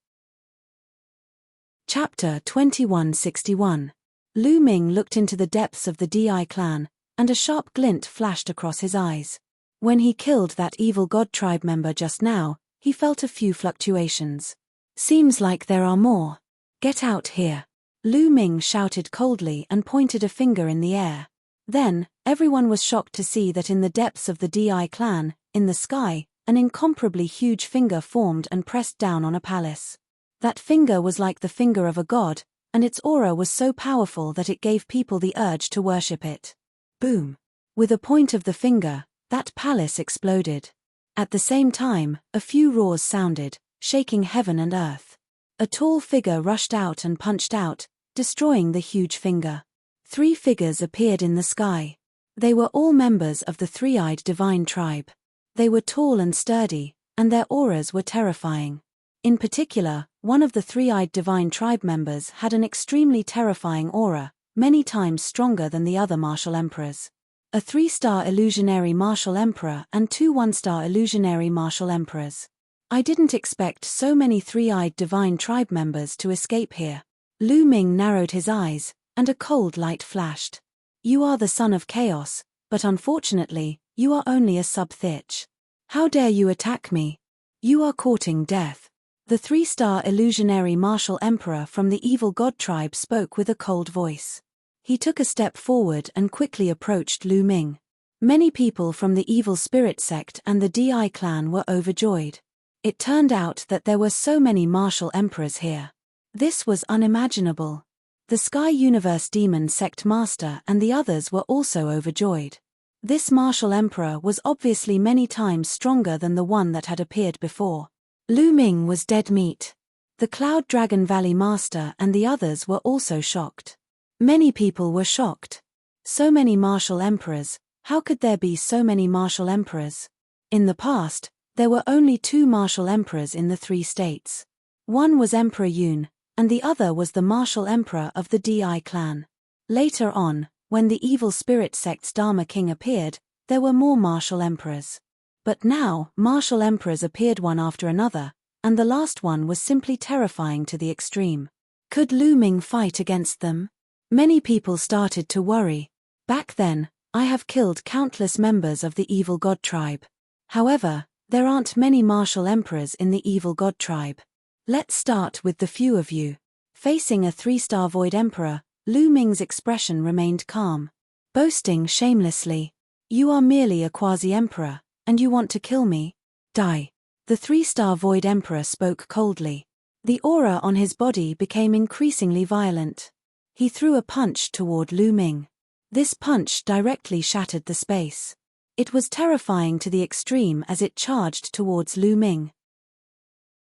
[SPEAKER 1] Chapter 2161. Lu Ming looked into the depths of the DI clan, and a sharp glint flashed across his eyes. When he killed that evil god tribe member just now, he felt a few fluctuations. Seems like there are more. Get out here. Lu Ming shouted coldly and pointed a finger in the air. Then, everyone was shocked to see that in the depths of the DI clan, in the sky, an incomparably huge finger formed and pressed down on a palace. That finger was like the finger of a god, and its aura was so powerful that it gave people the urge to worship it. Boom! With a point of the finger, that palace exploded. At the same time, a few roars sounded, shaking heaven and earth. A tall figure rushed out and punched out, destroying the huge finger. 3 figures appeared in the sky. They were all members of the three-eyed divine tribe. They were tall and sturdy, and their auras were terrifying. In particular, one of the three-eyed divine tribe members had an extremely terrifying aura, many times stronger than the other martial emperors. a 3-star illusionary martial emperor and 2 1-star illusionary martial emperors. I didn't expect so many 3-eyed divine tribe members to escape here. Lu Ming narrowed his eyes, and a cold light flashed. You are the son of chaos, but unfortunately, you are only a sub-thitch. How dare you attack me? You are courting death. The 3-star illusionary martial emperor from the evil god tribe spoke with a cold voice. He took a step forward and quickly approached Lu Ming. Many people from the evil spirit sect and the Di clan were overjoyed. It turned out that there were so many martial emperors here. This was unimaginable. The Sky Universe Demon Sect Master and the others were also overjoyed. This martial emperor was obviously many times stronger than the one that had appeared before. Lu Ming was dead meat. The Cloud Dragon Valley Master and the others were also shocked. Many people were shocked. So many martial emperors, how could there be so many martial emperors? In the past, there were only 2 martial emperors in the 3 states. One was Emperor Yun, and the other was the martial emperor of the Di clan. Later on, when the evil spirit sect's Dharma King appeared, there were more martial emperors. But now, martial emperors appeared one after another, and the last one was simply terrifying to the extreme. Could Lu Ming fight against them? Many people started to worry. Back then, I have killed countless members of the evil god tribe. However, there aren't many martial emperors in the evil god tribe. Let's start with the few of you. Facing a 3-star void emperor, Lu Ming's expression remained calm. Boasting shamelessly. You are merely a quasi-emperor, and you want to kill me? Die. The 3-star void emperor spoke coldly. The aura on his body became increasingly violent. He threw a punch toward Lu Ming. This punch directly shattered the space. It was terrifying to the extreme as it charged towards Lu Ming.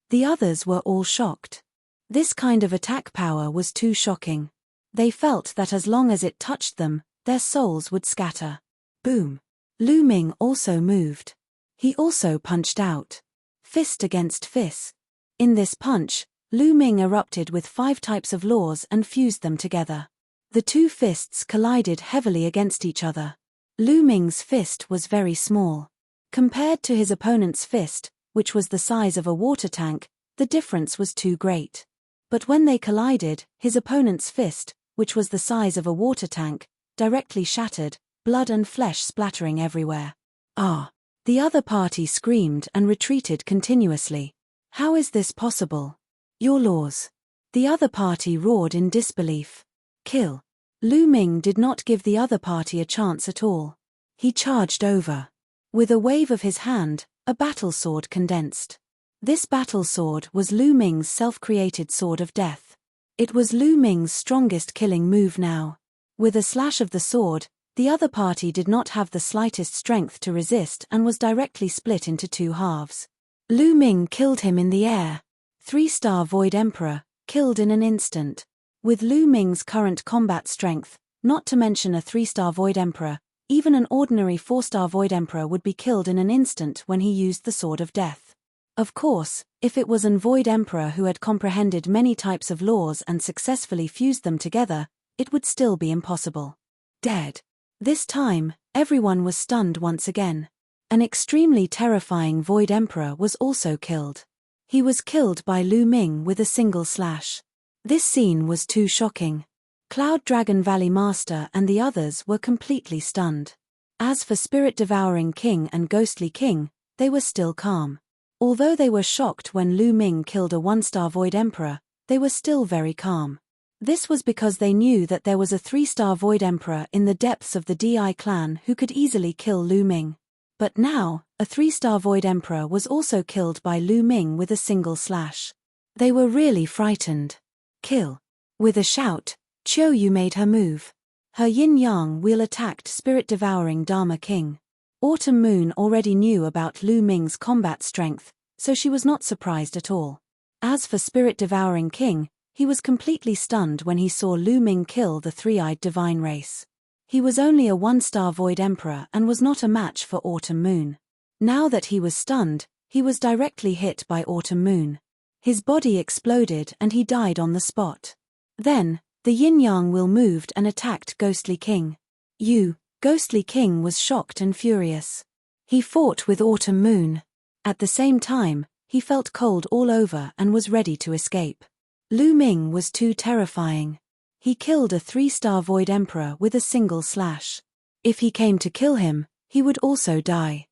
[SPEAKER 1] The others were all shocked. This kind of attack power was too shocking. They felt that as long as it touched them, their souls would scatter. Boom. Lu Ming also moved. He also punched out. Fist against fist. In this punch, Lu Ming erupted with 5 types of laws and fused them together. The 2 fists collided heavily against each other. Lu Ming's fist was very small. Compared to his opponent's fist, which was the size of a water tank, the difference was too great. But when they collided, his opponent's fist, which was the size of a water tank, directly shattered, blood and flesh splattering everywhere. Ah! The other party screamed and retreated continuously. How is this possible? Your laws. The other party roared in disbelief. Kill. Lu Ming did not give the other party a chance at all. He charged over. With a wave of his hand, a battle sword condensed. This battle sword was Lu Ming's self-created sword of death. It was Lu Ming's strongest killing move now. With a slash of the sword, the other party did not have the slightest strength to resist and was directly split into 2 halves. Lu Ming killed him in the air. 3-star Void Emperor, killed in an instant. With Lu Ming's current combat strength, not to mention a 3-star Void Emperor, even an ordinary 4-star Void Emperor would be killed in an instant when he used the Sword of Death. Of course, if it was an Void Emperor who had comprehended many types of laws and successfully fused them together, it would still be impossible. Dead. This time, everyone was stunned once again. An extremely terrifying Void Emperor was also killed. He was killed by Lu Ming with a single slash. This scene was too shocking. Cloud Dragon Valley Master and the others were completely stunned. As for Spirit Devouring King and Ghostly King, they were still calm. Although they were shocked when Lu Ming killed a 1-star Void Emperor, they were still very calm. This was because they knew that there was a 3-star Void Emperor in the depths of the Di clan who could easily kill Lu Ming. But now, a 3-star Void Emperor was also killed by Lu Ming with a single slash. They were really frightened. Kill. With a shout, Qiu Yu made her move. Her yin-yang wheel attacked Spirit-Devouring Dharma King. Autumn Moon already knew about Lu Ming's combat strength, so she was not surprised at all. As for Spirit-Devouring King, he was completely stunned when he saw Lu Ming kill the 3-eyed divine race. He was only a 1-star Void Emperor and was not a match for Autumn Moon. Now that he was stunned, he was directly hit by Autumn Moon. His body exploded and he died on the spot. Then, the yin-yang wheel moved and attacked Ghostly King. You, Ghostly King was shocked and furious. He fought with Autumn Moon. At the same time, he felt cold all over and was ready to escape. Lu Ming was too terrifying. He killed a 3-star Void Emperor with a single slash. If he came to kill him, he would also die.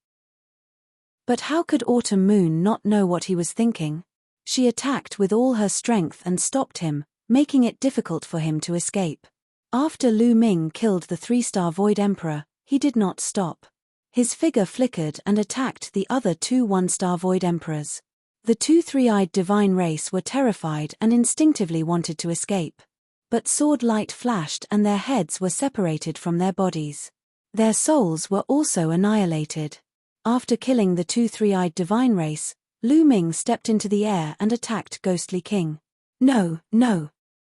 [SPEAKER 1] But how could Autumn Moon not know what he was thinking? She attacked with all her strength and stopped him, making it difficult for him to escape. After Lu Ming killed the 3-star Void Emperor, he did not stop. His figure flickered and attacked the other 2 1-star Void Emperors. The 2 3-eyed divine race were terrified and instinctively wanted to escape. But sword light flashed and their heads were separated from their bodies. Their souls were also annihilated. After killing the 2 3-eyed divine race, Lu Ming stepped into the air and attacked Ghostly King. No.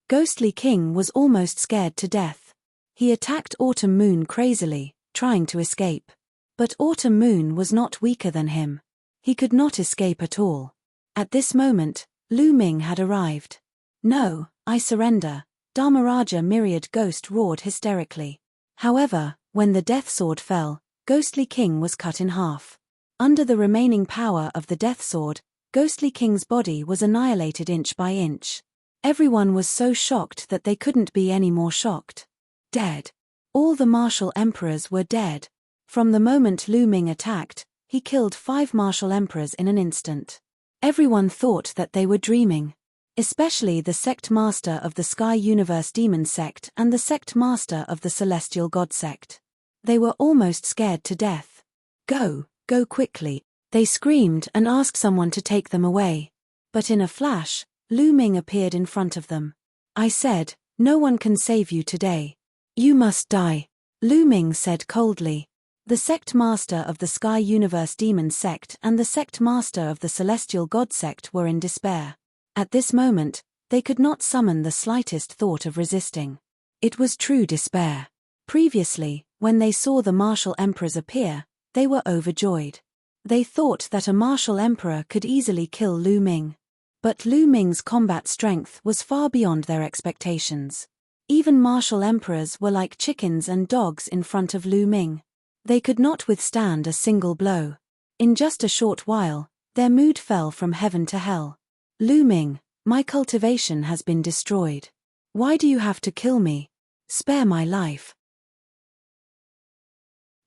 [SPEAKER 1] Ghostly King was almost scared to death. He attacked Autumn Moon crazily, trying to escape. But Autumn Moon was not weaker than him. He could not escape at all. At this moment, Lu Ming had arrived. No, I surrender, Dharmaraja Myriad Ghost roared hysterically. However, when the Death Sword fell, Ghostly King was cut in half. Under the remaining power of the Death Sword, Ghostly King's body was annihilated inch by inch. Everyone was so shocked that they couldn't be any more shocked. Dead. All the martial emperors were dead. From the moment Lu Ming attacked, he killed 5 martial emperors in an instant. Everyone thought that they were dreaming. Especially the sect master of the Sky Universe Demon sect and the sect master of the Celestial God sect. They were almost scared to death. Go quickly, they screamed and asked someone to take them away. But in a flash, Lu Ming appeared in front of them. I said, no one can save you today. You must die, Lu Ming said coldly. The sect master of the Sky Universe Demon sect and the sect master of the Celestial God sect were in despair. At this moment, they could not summon the slightest thought of resisting. It was true despair. Previously, when they saw the martial emperors appear, they were overjoyed. They thought that a martial emperor could easily kill Lu Ming. But Lu Ming's combat strength was far beyond their expectations. Even martial emperors were like chickens and dogs in front of Lu Ming. They could not withstand a single blow. In just a short while, their mood fell from heaven to hell. Lu Ming, my cultivation has been destroyed. Why do you have to kill me? Spare my life.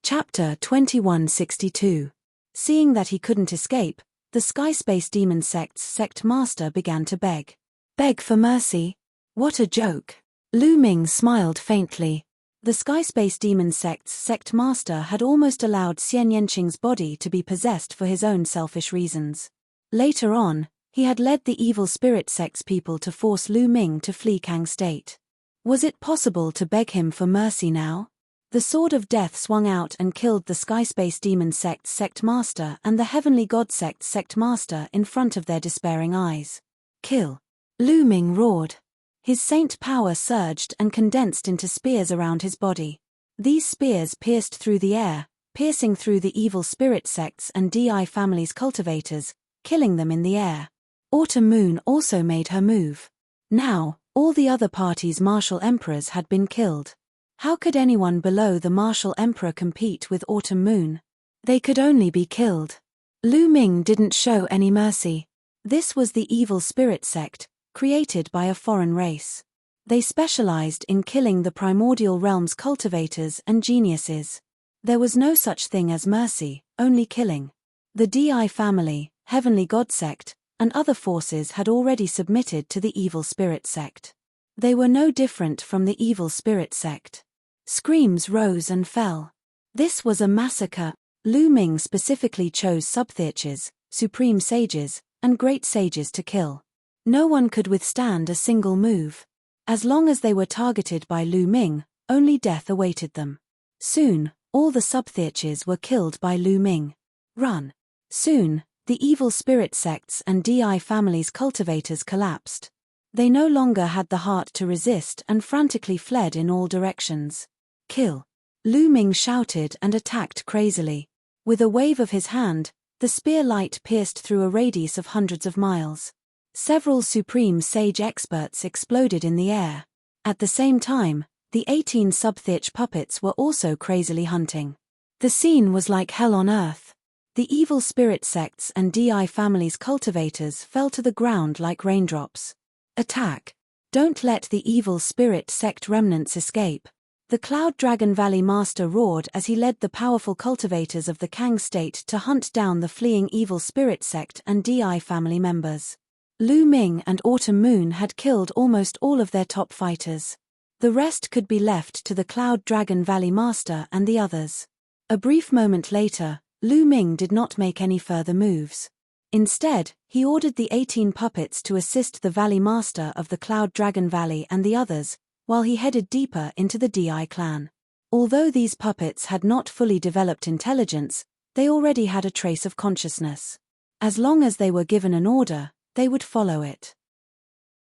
[SPEAKER 1] Chapter 2162. Seeing that he couldn't escape, the Sky Space Demon sect's sect master began to beg. Beg for mercy? What a joke. Lu Ming smiled faintly. The Sky Space Demon sect's sect master had almost allowed Xian Yanqing's body to be possessed for his own selfish reasons. Later on, he had led the evil spirit sect's people to force Lu Ming to flee Kang State. Was it possible to beg him for mercy now? The Sword of Death swung out and killed the Sky Space Demon sect's sect master and the Heavenly God sect's sect master in front of their despairing eyes. Kill! Lu Ming roared. His saint power surged and condensed into spears around his body. These spears pierced through the air, piercing through the evil spirit sects and DI family's cultivators, killing them in the air. Autumn Moon also made her move. Now, all the other parties' martial emperors had been killed. How could anyone below the martial emperor compete with Autumn Moon? They could only be killed. Lu Ming didn't show any mercy. This was the evil spirit sect, created by a foreign race. They specialized in killing the primordial realm's cultivators and geniuses. There was no such thing as mercy, only killing. The DI family, Heavenly God sect, and other forces had already submitted to the evil spirit sect. They were no different from the evil spirit sect. Screams rose and fell. This was a massacre. Lu Ming specifically chose subtheurges, supreme sages, and great sages to kill. No one could withstand a single move. As long as they were targeted by Lu Ming, only death awaited them. Soon, all the subtheurges were killed by Lu Ming. Run. Soon, the evil spirit sects and DI family's cultivators collapsed. They no longer had the heart to resist and frantically fled in all directions. Kill! Lu Ming shouted and attacked crazily. With a wave of his hand, the spear light pierced through a radius of hundreds of miles. Several supreme sage experts exploded in the air. At the same time, The 18 subthitch puppets were also crazily hunting. The scene was like hell on earth. The evil spirit sects and DI family's cultivators fell to the ground like raindrops. Attack! Don't let the evil spirit sect remnants escape. The Cloud Dragon Valley Master roared as he led the powerful cultivators of the Kang state to hunt down the fleeing evil spirit sect and DI family members. Lu Ming and Autumn Moon had killed almost all of their top fighters. The rest could be left to the Cloud Dragon Valley Master and the others. A brief moment later, Lu Ming did not make any further moves. Instead, he ordered the 18 puppets to assist the Valley Master of the Cloud Dragon Valley and the others, while he headed deeper into the DI clan. Although these puppets had not fully developed intelligence, they already had a trace of consciousness. As long as they were given an order, they would follow it.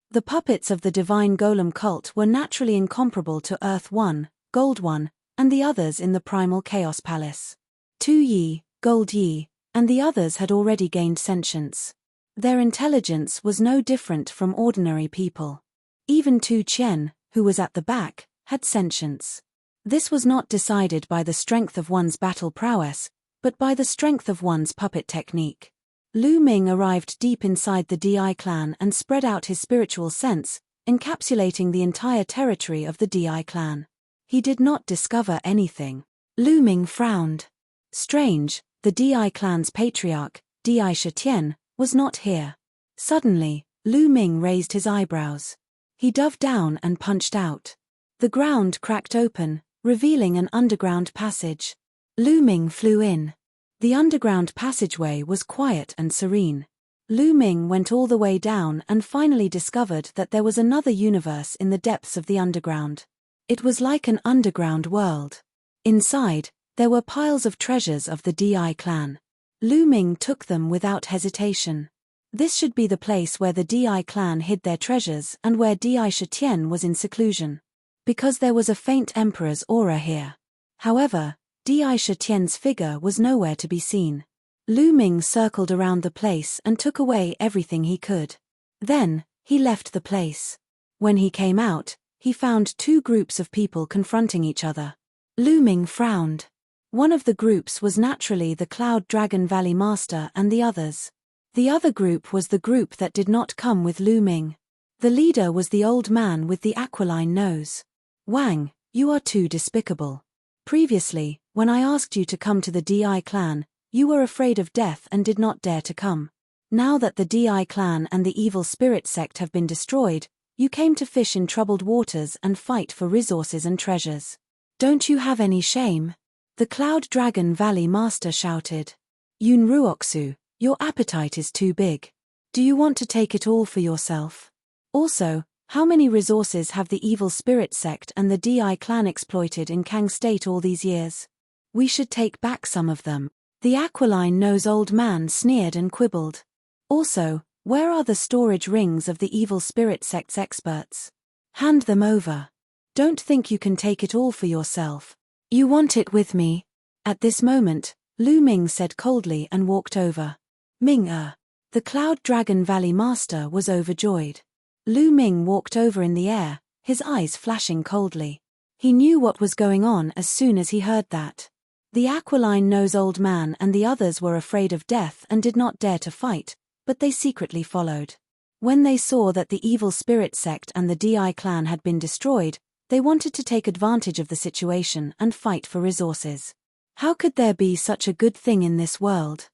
[SPEAKER 1] The puppets of the Divine Golem cult were naturally incomparable to Earth 1, Gold 1, and the others in the Primal Chaos Palace. Tu Yi, Gold Yi, and the others had already gained sentience. Their intelligence was no different from ordinary people. Even Tu Qian, who was at the back, had sentience. This was not decided by the strength of one's battle prowess, but by the strength of one's puppet technique. Lu Ming arrived deep inside the DI clan and spread out his spiritual sense, encapsulating the entire territory of the DI clan. He did not discover anything. Lu Ming frowned. Strange, the DI clan's patriarch, Di Shitian, was not here. Suddenly, Lu Ming raised his eyebrows. He dove down and punched out. The ground cracked open, revealing an underground passage. Lu Ming flew in. The underground passageway was quiet and serene. Lu Ming went all the way down and finally discovered that there was another universe in the depths of the underground. It was like an underground world. Inside, there were piles of treasures of the DI clan. Lu Ming took them without hesitation. This should be the place where the DI clan hid their treasures and where Di Shitian was in seclusion. Because there was a faint emperor's aura here. However, Di Shitian's figure was nowhere to be seen. Lu Ming circled around the place and took away everything he could. Then, he left the place. When he came out, he found two groups of people confronting each other. Lu Ming frowned. One of the groups was naturally the Cloud Dragon Valley Master and the others. The other group was the group that did not come with Lu Ming. The leader was the old man with the aquiline nose. Wang, you are too despicable. Previously, when I asked you to come to the DI clan, you were afraid of death and did not dare to come. Now that the DI clan and the evil spirit sect have been destroyed, you came to fish in troubled waters and fight for resources and treasures. Don't you have any shame? The Cloud Dragon Valley Master shouted. Yun Ruoxu, your appetite is too big. Do you want to take it all for yourself? Also, how many resources have the evil spirit sect and the DI clan exploited in Kang State all these years? We should take back some of them. The aquiline nose old man sneered and quibbled. Also, where are the storage rings of the evil spirit sect's experts? Hand them over. Don't think you can take it all for yourself. You want it with me. At this moment, Lu Ming said coldly and walked over. Ming-er. The Cloud Dragon Valley Master was overjoyed. Lu Ming walked over in the air, his eyes flashing coldly. He knew what was going on as soon as he heard that. The aquiline nose old man and the others were afraid of death and did not dare to fight, but they secretly followed. When they saw that the evil spirit sect and the DI clan had been destroyed, they wanted to take advantage of the situation and fight for resources. How could there be such a good thing in this world?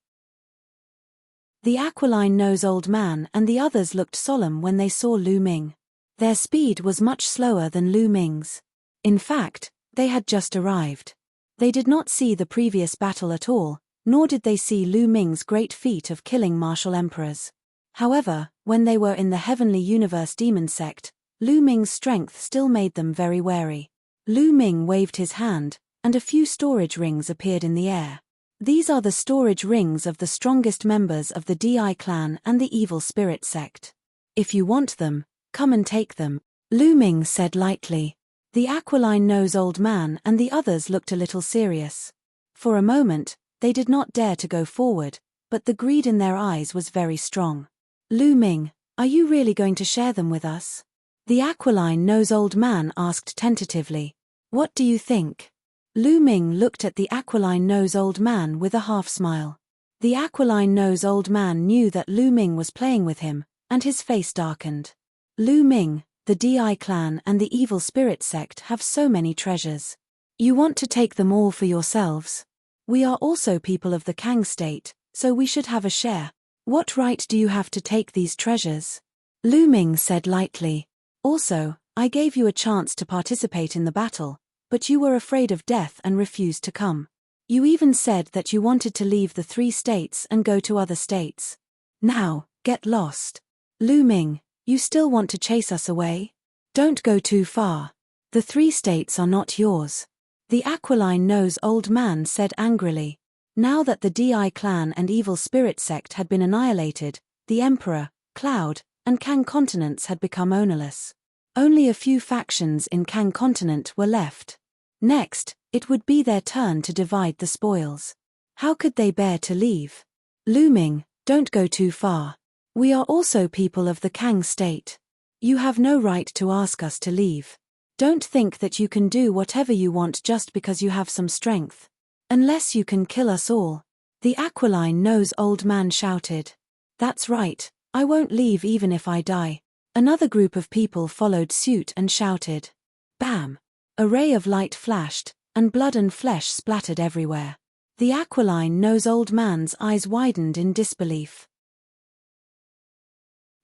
[SPEAKER 1] The aquiline nose old man and the others looked solemn when they saw Lu Ming. Their speed was much slower than Lu Ming's. In fact, they had just arrived. They did not see the previous battle at all, nor did they see Lu Ming's great feat of killing martial emperors. However, when they were in the Heavenly Universe Demon Sect, Lu Ming's strength still made them very wary. Lu Ming waved his hand, and a few storage rings appeared in the air. These are the storage rings of the strongest members of the DI clan and the evil spirit sect. If you want them, come and take them, Lu Ming said lightly. The aquiline nose old man and the others looked a little serious. For a moment, they did not dare to go forward, but the greed in their eyes was very strong. Lu Ming, are you really going to share them with us? The aquiline nose old man asked tentatively. What do you think? Lu Ming looked at the aquiline nose old man with a half-smile. The aquiline nose old man knew that Lu Ming was playing with him, and his face darkened. Lu Ming, the Di clan and the evil spirit sect have so many treasures. You want to take them all for yourselves? We are also people of the Kang state, so we should have a share. What right do you have to take these treasures? Lu Ming said lightly. Also, I gave you a chance to participate in the battle, but you were afraid of death and refused to come. You even said that you wanted to leave the 3 states and go to other states. Now, get lost. Lu Ming, you still want to chase us away? Don't go too far. The 3 states are not yours. The aquiline nose old man said angrily. Now that the Di clan and evil spirit sect had been annihilated, the Emperor, Cloud, and Kang continents had become ownerless. Only a few factions in Kang continent were left. Next, it would be their turn to divide the spoils. How could they bear to leave? Lu Ming, don't go too far. We are also people of the Kang state. You have no right to ask us to leave. Don't think that you can do whatever you want just because you have some strength. Unless you can kill us all. The aquiline nose old man shouted. That's right, I won't leave even if I die. Another group of people followed suit and shouted. Bam! A ray of light flashed, and blood and flesh splattered everywhere. The aquiline nose old man's eyes widened in disbelief.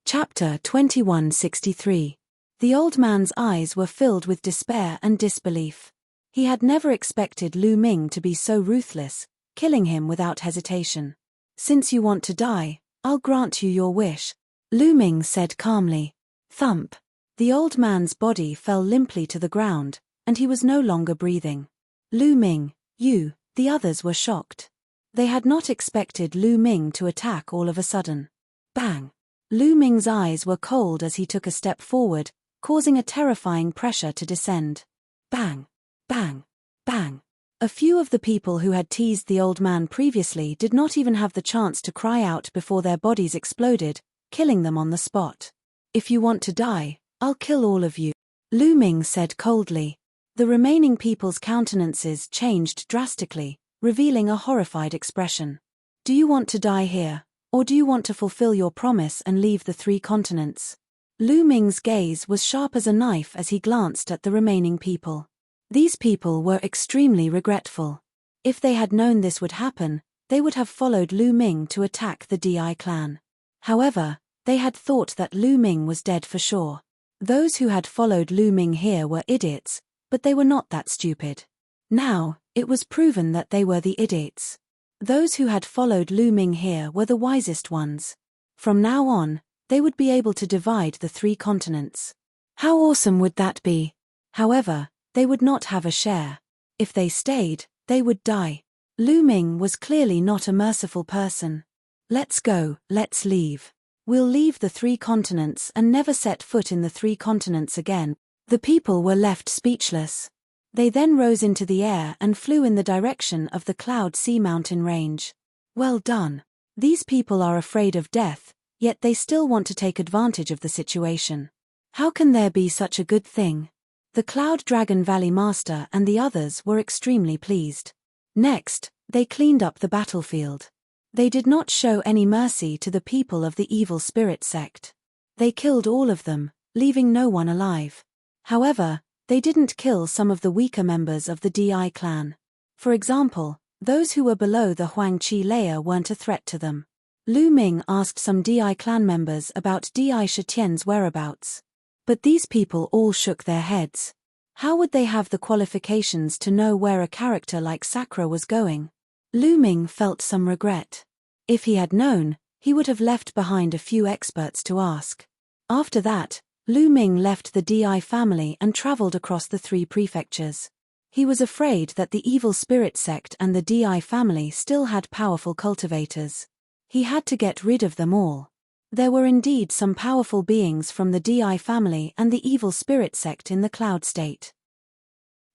[SPEAKER 1] Chapter 2163. The old man's eyes were filled with despair and disbelief. He had never expected Lu Ming to be so ruthless, killing him without hesitation. Since you want to die, I'll grant you your wish, Lu Ming said calmly. Thump. The old man's body fell limply to the ground, and he was no longer breathing. Lu Ming, you, the others were shocked. They had not expected Lu Ming to attack all of a sudden. Bang. Lu Ming's eyes were cold as he took a step forward, causing a terrifying pressure to descend. Bang. Bang. Bang. A few of the people who had teased the old man previously did not even have the chance to cry out before their bodies exploded, killing them on the spot. If you want to die, I'll kill all of you, Lu Ming said coldly. The remaining people's countenances changed drastically, revealing a horrified expression. Do you want to die here, or do you want to fulfill your promise and leave the 3 continents? Lu Ming's gaze was sharp as a knife as he glanced at the remaining people. These people were extremely regretful. If they had known this would happen, they would have followed Lu Ming to attack the Di clan. However, they had thought that Lu Ming was dead for sure. Those who had followed Lu Ming here were idiots, but they were not that stupid. Now, it was proven that they were the idiots. Those who had followed Lu Ming here were the wisest ones. From now on, they would be able to divide the 3 continents. How awesome would that be? However, they would not have a share. If they stayed, they would die. Lu Ming was clearly not a merciful person. Let's go, let's leave. We'll leave the 3 continents and never set foot in the 3 continents again. The people were left speechless. They then rose into the air and flew in the direction of the Cloud Sea mountain range. Well done. These people are afraid of death, yet they still want to take advantage of the situation. How can there be such a good thing? The Cloud Dragon Valley Master and the others were extremely pleased. Next, they cleaned up the battlefield. They did not show any mercy to the people of the evil spirit sect. They killed all of them, leaving no one alive. However, they didn't kill some of the weaker members of the Di clan. For example, those who were below the Huangqi layer weren't a threat to them. Lu Ming asked some Di clan members about Di Shitian's whereabouts. But these people all shook their heads. How would they have the qualifications to know where a character like Sakura was going? Lu Ming felt some regret. If he had known, he would have left behind a few experts to ask. After that, Lu Ming left the Di family and traveled across the 3 prefectures. He was afraid that the evil spirit sect and the Di family still had powerful cultivators. He had to get rid of them all. There were indeed some powerful beings from the Di family and the evil spirit sect in the Cloud State.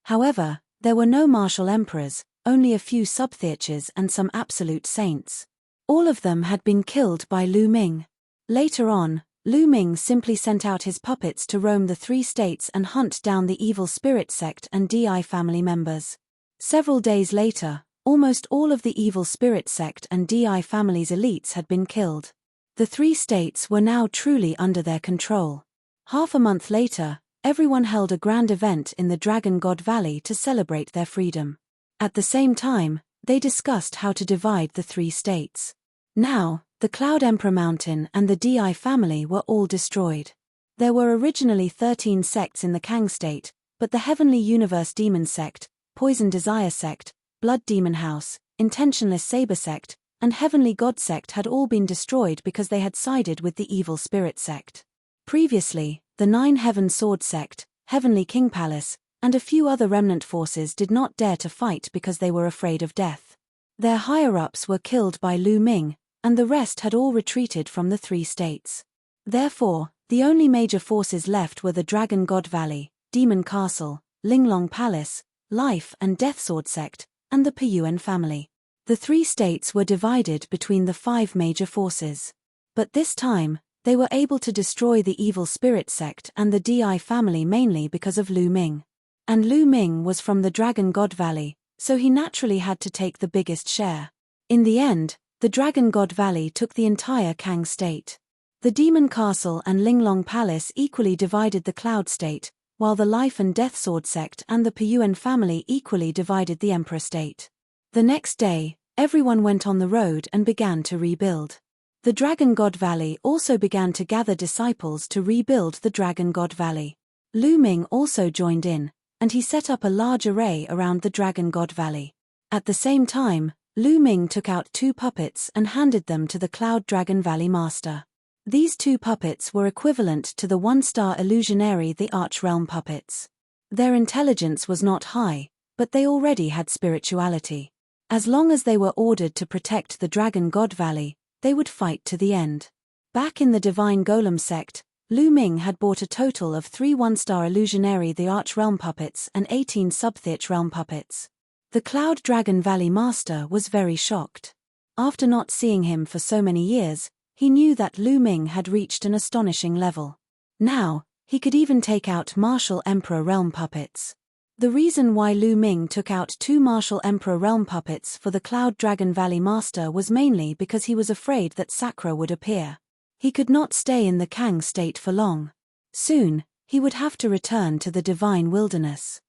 [SPEAKER 1] However, there were no martial emperors, only a few subtheurges and some absolute saints. All of them had been killed by Lu Ming. Later on, Lu Ming simply sent out his puppets to roam the 3 states and hunt down the evil spirit sect and DI family members. Several days later, almost all of the evil spirit sect and DI family's elites had been killed. The 3 states were now truly under their control. Half a month later, everyone held a grand event in the Dragon God Valley to celebrate their freedom. At the same time, they discussed how to divide the 3 states. Now, the Cloud Emperor Mountain and the DI family were all destroyed. There were originally 13 sects in the Kang state, but the Heavenly Universe Demon sect, Poison Desire sect, Blood Demon House, Intentionless Saber sect, and Heavenly God sect had all been destroyed because they had sided with the Evil Spirit sect. Previously, the 9 Heaven Sword sect, Heavenly King Palace, and a few other remnant forces did not dare to fight because they were afraid of death. Their higher-ups were killed by Lu Ming, and the rest had all retreated from the 3 states. Therefore, the only major forces left were the Dragon God Valley, Demon Castle, Linglong Palace, Life and Death Sword sect, and the Piyuan family. The 3 states were divided between the 5 major forces. But this time, they were able to destroy the Evil Spirit sect and the DI family mainly because of Lu Ming. And Lu Ming was from the Dragon God Valley, so he naturally had to take the biggest share. In the end, the Dragon God Valley took the entire Kang state. The Demon Castle and Linglong Palace equally divided the Cloud state, while the Life and Death Sword sect and the Piyuan family equally divided the Emperor state. The next day, everyone went on the road and began to rebuild. The Dragon God Valley also began to gather disciples to rebuild the Dragon God Valley. Lu Ming also joined in, and he set up a large array around the Dragon God Valley. At the same time, Lu Ming took out 2 puppets and handed them to the Cloud Dragon Valley Master. These 2 puppets were equivalent to the 1-star illusionary the Archrealm puppets. Their intelligence was not high, but they already had spirituality. As long as they were ordered to protect the Dragon God Valley, they would fight to the end. Back in the Divine Golem sect, Lu Ming had bought a total of 3 1-star illusionary the Archrealm puppets and 18 sub-Theach realm puppets. The Cloud Dragon Valley Master was very shocked. After not seeing him for so many years, he knew that Lu Ming had reached an astonishing level. Now, he could even take out Martial Emperor Realm puppets. The reason why Lu Ming took out 2 Martial Emperor Realm puppets for the Cloud Dragon Valley Master was mainly because he was afraid that Sakura would appear. He could not stay in the Kang state for long. Soon, he would have to return to the Divine Wilderness.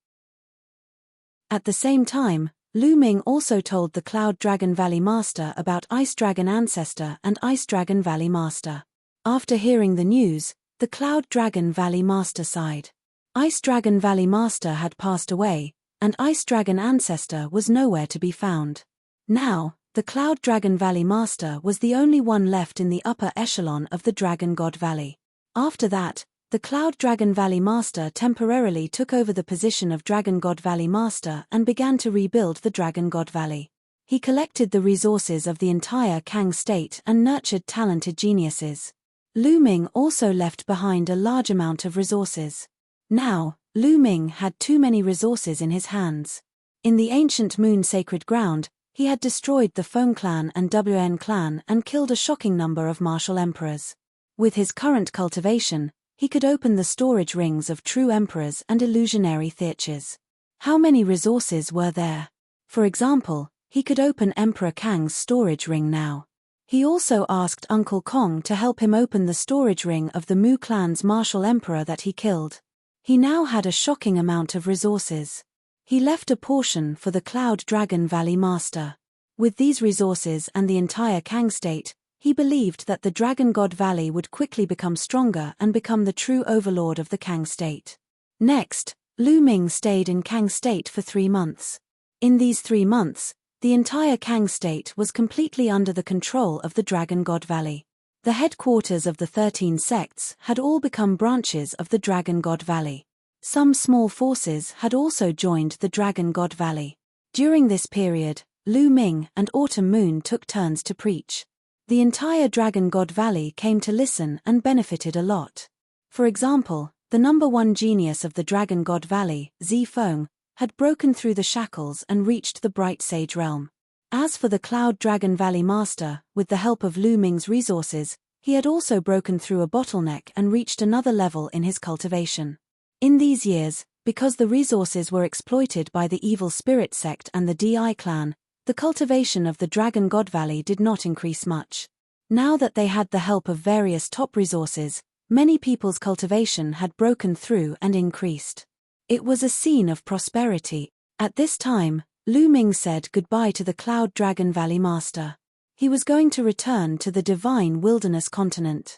[SPEAKER 1] At the same time, Lu Ming also told the Cloud Dragon Valley Master about Ice Dragon Ancestor and Ice Dragon Valley Master. After hearing the news, the Cloud Dragon Valley Master sighed. Ice Dragon Valley Master had passed away, and Ice Dragon Ancestor was nowhere to be found. Now, the Cloud Dragon Valley Master was the only one left in the upper echelon of the Dragon God Valley. After that, the Cloud Dragon Valley Master temporarily took over the position of Dragon God Valley Master and began to rebuild the Dragon God Valley. He collected the resources of the entire Kang state and nurtured talented geniuses. Lu Ming also left behind a large amount of resources. Now, Lu Ming had too many resources in his hands. In the ancient Moon Sacred Ground, he had destroyed the Feng clan and WN clan and killed a shocking number of martial emperors. With his current cultivation, he could open the storage rings of true emperors and illusionary theaches. How many resources were there? For example, he could open Emperor Kang's storage ring now. He also asked Uncle Kong to help him open the storage ring of the Mu clan's martial emperor that he killed. He now had a shocking amount of resources. He left a portion for the Cloud Dragon Valley Master. With these resources and the entire Kang state, he believed that the Dragon God Valley would quickly become stronger and become the true overlord of the Kang state. Next, Lu Ming stayed in Kang state for 3 months. In these 3 months, the entire Kang state was completely under the control of the Dragon God Valley. The headquarters of the 13 sects had all become branches of the Dragon God Valley. Some small forces had also joined the Dragon God Valley. During this period, Lu Ming and Autumn Moon took turns to preach. The entire Dragon God Valley came to listen and benefited a lot. For example, the number 1 genius of the Dragon God Valley, Zifeng, had broken through the shackles and reached the Bright Sage realm. As for the Cloud Dragon Valley Master, with the help of Lu Ming's resources, He had also broken through a bottleneck and reached another level in his cultivation. In these years, because the resources were exploited by the evil spirit sect and the DI clan, the cultivation of the Dragon God Valley did not increase much. Now that they had the help of various top resources, many people's cultivation had broken through and increased. It was a scene of prosperity. At this time, Lu Ming said goodbye to the Cloud Dragon Valley Master. He was going to return to the Divine Wilderness continent.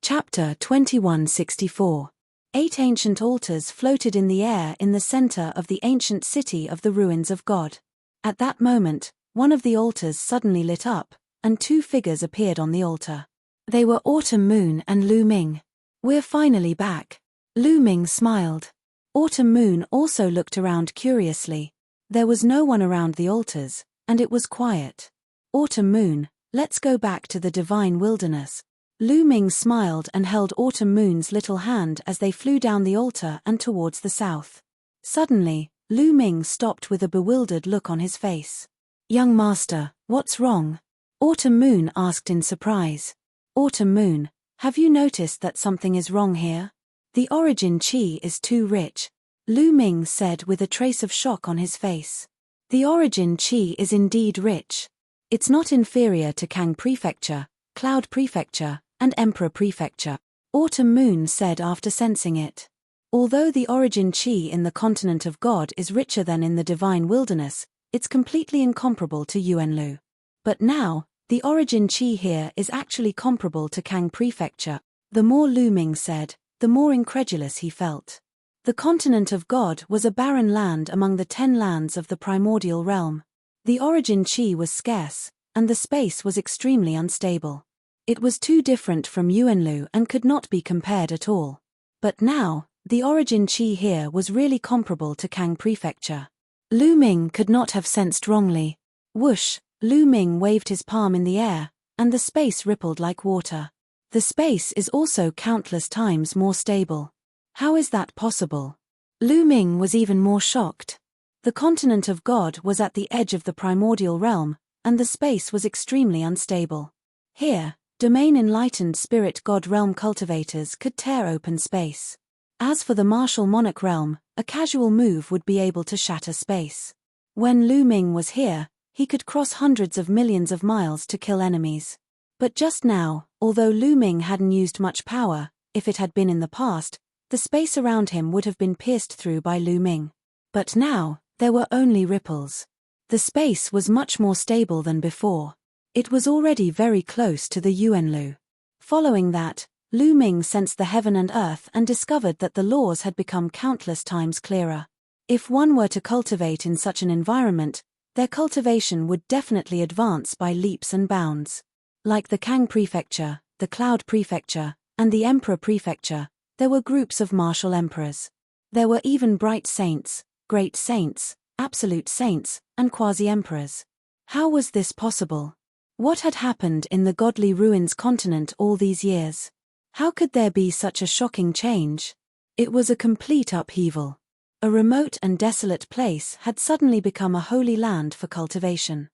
[SPEAKER 1] Chapter 2164. 8 ancient altars floated in the air in the center of the ancient city of the ruins of God. At that moment, one of the altars suddenly lit up, and 2 figures appeared on the altar. They were Autumn Moon and Lu Ming. "We're finally back." Lu Ming smiled. Autumn Moon also looked around curiously. There was no one around the altars, and it was quiet. "Autumn Moon, let's go back to the Divine Wilderness." Lu Ming smiled and held Autumn Moon's little hand as they flew down the altar and towards the south. Suddenly, Lu Ming stopped with a bewildered look on his face. "Young master, what's wrong?" Autumn Moon asked in surprise. "Autumn Moon, have you noticed that something is wrong here? The origin chi is too rich," Lu Ming said with a trace of shock on his face. "The origin chi is indeed rich. It's not inferior to Kang Prefecture, Cloud Prefecture, and Emperor Prefecture," Autumn Moon said after sensing it. Although the origin chi in the continent of God is richer than in the Divine Wilderness, it's completely incomparable to Yuanlu. But now, the origin chi here is actually comparable to Kang Prefecture. The more Lu Ming said, the more incredulous he felt. The continent of God was a barren land among the 10 lands of the primordial realm. The origin chi was scarce, and the space was extremely unstable. It was too different from Yuanlu and could not be compared at all. But now, the origin chi here was really comparable to Kang Prefecture. Lu Ming could not have sensed wrongly. Whoosh, Lu Ming waved his palm in the air, and the space rippled like water. The space is also countless times more stable. How is that possible? Lu Ming was even more shocked. The continent of God was at the edge of the primordial realm, and the space was extremely unstable. Here, domain enlightened spirit God realm cultivators could tear open space. As for the martial monarch realm, a casual move would be able to shatter space. When Lu Ming was here, he could cross hundreds of millions of miles to kill enemies. But just now, although Lu Ming hadn't used much power, if it had been in the past, the space around him would have been pierced through by Lu Ming. But now, there were only ripples. The space was much more stable than before. It was already very close to the Yuanlu. Following that, Lu Ming sensed the heaven and earth and discovered that the laws had become countless times clearer. If one were to cultivate in such an environment, their cultivation would definitely advance by leaps and bounds. Like the Kang Prefecture, the Cloud Prefecture, and the Emperor Prefecture, there were groups of martial emperors. There were even bright saints, great saints, absolute saints, and quasi-emperors. How was this possible? What had happened in the godly ruins continent all these years? How could there be such a shocking change? It was a complete upheaval. A remote and desolate place had suddenly become a holy land for cultivation.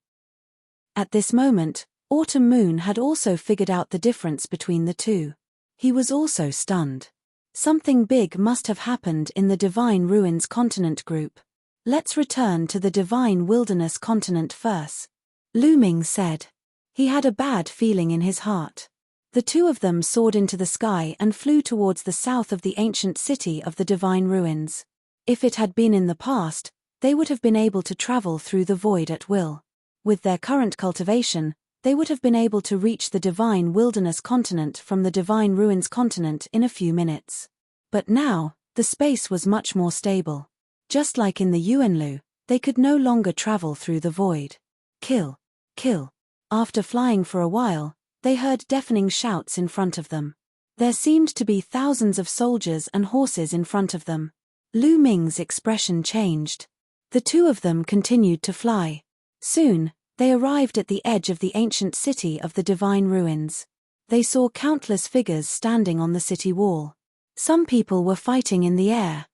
[SPEAKER 1] At this moment, Autumn Moon had also figured out the difference between the two. He was also stunned. Something big must have happened in the Divine Ruins continent group. "Let's return to the Divine Wilderness continent first," Lu Ming said. He had a bad feeling in his heart. The two of them soared into the sky and flew towards the south of the ancient city of the Divine Ruins. If it had been in the past, they would have been able to travel through the void at will. With their current cultivation, they would have been able to reach the Divine Wilderness continent from the Divine Ruins continent in a few minutes. But now, the space was much more stable. Just like in the Yuanlu, they could no longer travel through the void. Kill! Kill! After flying for a while, they heard deafening shouts in front of them. There seemed to be thousands of soldiers and horses in front of them. Lu Ming's expression changed. The two of them continued to fly. Soon, they arrived at the edge of the ancient city of the Divine Ruins. They saw countless figures standing on the city wall. Some people were fighting in the air.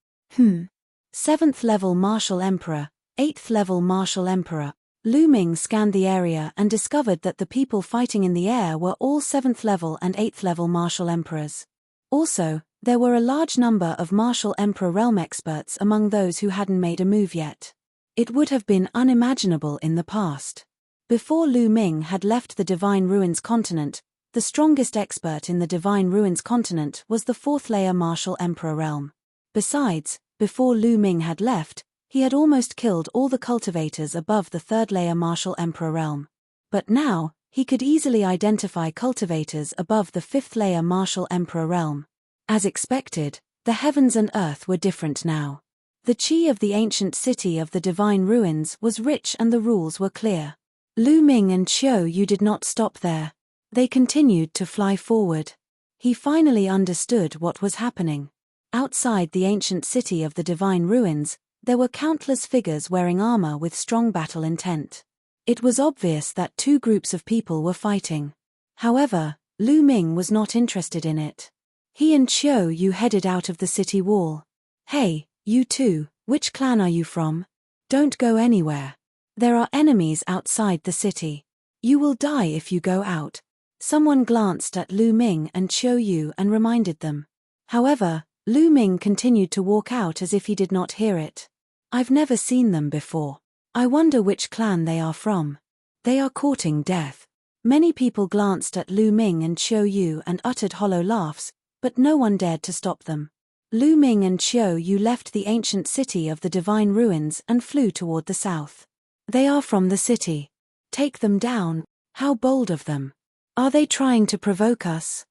[SPEAKER 1] 7th level Martial Emperor, 8th level Martial Emperor, Lu Ming scanned the area and discovered that the people fighting in the air were all 7th level and 8th level martial emperors. Also, there were a large number of martial emperor realm experts among those who hadn't made a move yet. It would have been unimaginable in the past. Before Lu Ming had left the Divine Ruins continent, the strongest expert in the Divine Ruins continent was the 4th layer martial emperor realm. Besides, before Lu Ming had left, he had almost killed all the cultivators above the 3rd layer martial emperor realm. But now, he could easily identify cultivators above the 5th layer martial emperor realm. As expected, the heavens and earth were different now. The chi of the ancient city of the Divine Ruins was rich and the rules were clear. Lu Ming and Qiu Yu did not stop there. They continued to fly forward. He finally understood what was happening. Outside the ancient city of the Divine Ruins, there were countless figures wearing armor with strong battle intent. It was obvious that two groups of people were fighting. However, Lu Ming was not interested in it. He and Qiu Yu headed out of the city wall. "Hey, you two, which clan are you from? Don't go anywhere. There are enemies outside the city. You will die if you go out." Someone glanced at Lu Ming and Qiu Yu and reminded them. However, Lu Ming continued to walk out as if he did not hear it. "I've never seen them before. I wonder which clan they are from. They are courting death." Many people glanced at Lu Ming and Qiu Yu and uttered hollow laughs, but no one dared to stop them. Lu Ming and Qiu Yu left the ancient city of the Divine Ruins and flew toward the south. "They are from the city. Take them down. How bold of them. Are they trying to provoke us?"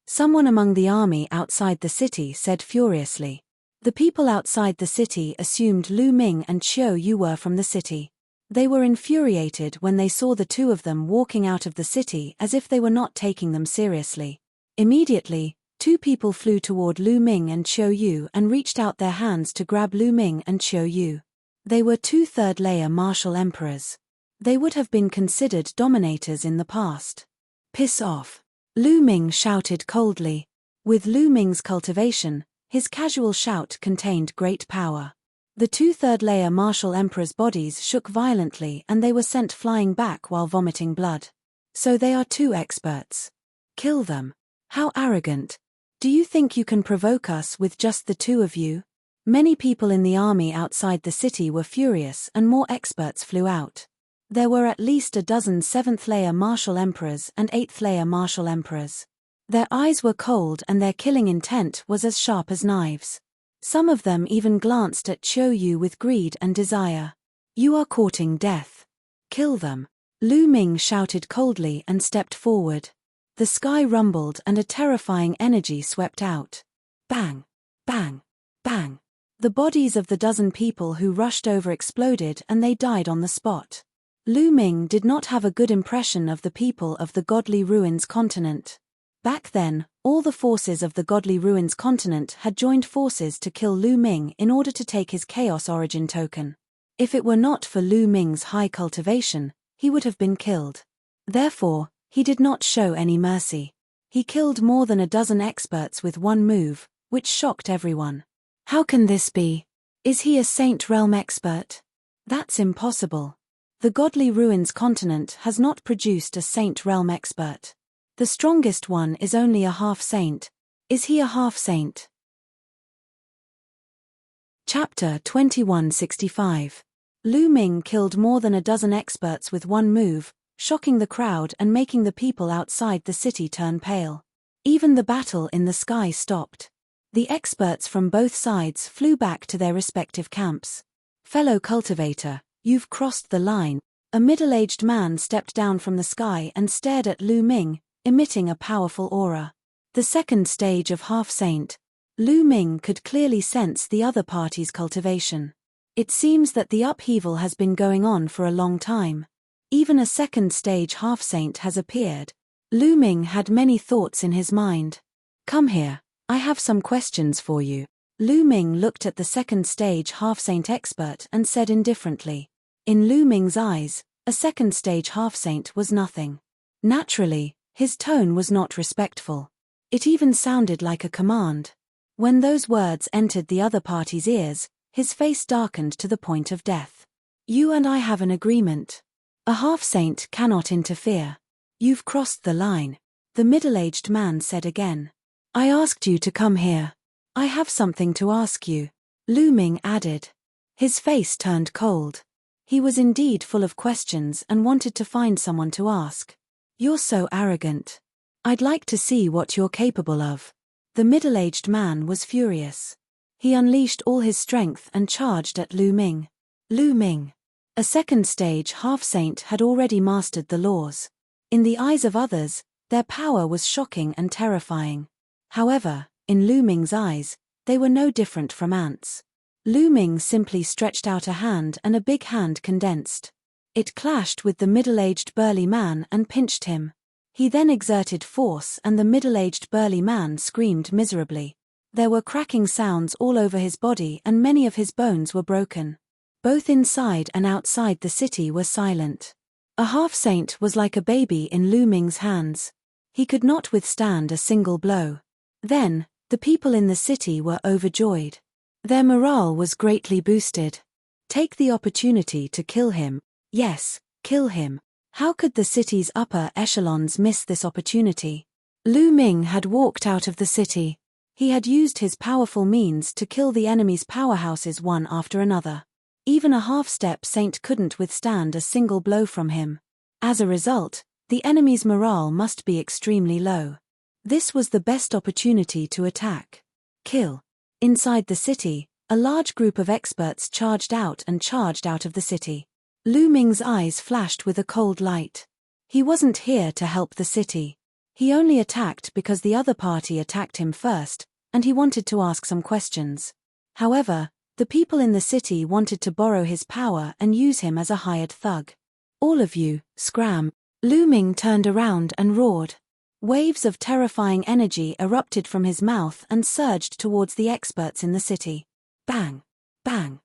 [SPEAKER 1] Someone among the army outside the city said furiously. The people outside the city assumed Lu Ming and Qiu Yu were from the city. They were infuriated when they saw the two of them walking out of the city as if they were not taking them seriously. Immediately, two people flew toward Lu Ming and Qiu Yu and reached out their hands to grab Lu Ming and Qiu Yu. They were two 3rd layer martial emperors. They would have been considered dominators in the past. "Piss off," Lu Ming shouted coldly. With Lu Ming's cultivation, his casual shout contained great power. The two 3rd layer martial emperors' bodies shook violently and they were sent flying back while vomiting blood. "So they are two experts. Kill them. How arrogant. Do you think you can provoke us with just the two of you?" Many people in the army outside the city were furious and more experts flew out. There were at least a dozen 7th layer martial emperors and 8th layer martial emperors. Their eyes were cold and their killing intent was as sharp as knives. Some of them even glanced at Qiu Yu with greed and desire. "You are courting death. Kill them." Lu Ming shouted coldly and stepped forward. The sky rumbled and a terrifying energy swept out. Bang! Bang! Bang! The bodies of the dozen people who rushed over exploded and they died on the spot. Lu Ming did not have a good impression of the people of the Godly Ruins continent. Back then, all the forces of the Godly Ruins continent had joined forces to kill Lu Ming in order to take his Chaos Origin token. If it were not for Lu Ming's high cultivation, he would have been killed. Therefore, he did not show any mercy. He killed more than a dozen experts with one move, which shocked everyone. How can this be? Is he a Saint Realm expert? That's impossible. The Godly Ruins continent has not produced a Saint Realm expert. The strongest one is only a half-saint. Is he a half-saint? Chapter 2165. Lu Ming killed more than a dozen experts with one move, shocking the crowd and making the people outside the city turn pale. Even the battle in the sky stopped. The experts from both sides flew back to their respective camps. "Fellow cultivator, you've crossed the line." A middle-aged man stepped down from the sky and stared at Lu Ming, emitting a powerful aura. The second stage of half-saint. Lu Ming could clearly sense the other party's cultivation. It seems that the upheaval has been going on for a long time. Even a second stage half-saint has appeared. Lu Ming had many thoughts in his mind. "Come here, I have some questions for you." Lu Ming looked at the second stage half-saint expert and said indifferently. In Lu Ming's eyes, a second stage half-saint was nothing. Naturally, his tone was not respectful. It even sounded like a command. When those words entered the other party's ears, his face darkened to the point of death. You and I have an agreement. A half-saint cannot interfere. You've crossed the line, the middle-aged man said again. I asked you to come here. I have something to ask you, Lu Ming added. His face turned cold. He was indeed full of questions and wanted to find someone to ask. You're so arrogant. I'd like to see what you're capable of. The middle-aged man was furious. He unleashed all his strength and charged at Lu Ming. Lu Ming, a second stage half-saint, had already mastered the laws. In the eyes of others, their power was shocking and terrifying. However, in Lu Ming's eyes, they were no different from ants. Lu Ming simply stretched out a hand and a big hand condensed. It clashed with the middle-aged burly man and pinched him. He then exerted force and the middle-aged burly man screamed miserably. There were cracking sounds all over his body and many of his bones were broken. Both inside and outside the city were silent. A half-saint was like a baby in Lu Ming's hands. He could not withstand a single blow. Then, the people in the city were overjoyed. Their morale was greatly boosted. Take the opportunity to kill him. Yes, kill him. How could the city's upper echelons miss this opportunity? Lu Ming had walked out of the city. He had used his powerful means to kill the enemy's powerhouses one after another. Even a half-step saint couldn't withstand a single blow from him. As a result, the enemy's morale must be extremely low. This was the best opportunity to attack. Kill. Inside the city, a large group of experts charged out of the city. Lu Ming's eyes flashed with a cold light. He wasn't here to help the city. He only attacked because the other party attacked him first, and he wanted to ask some questions. However, the people in the city wanted to borrow his power and use him as a hired thug. All of you, scram. Lu Ming turned around and roared. Waves of terrifying energy erupted from his mouth and surged towards the experts in the city. Bang! Bang!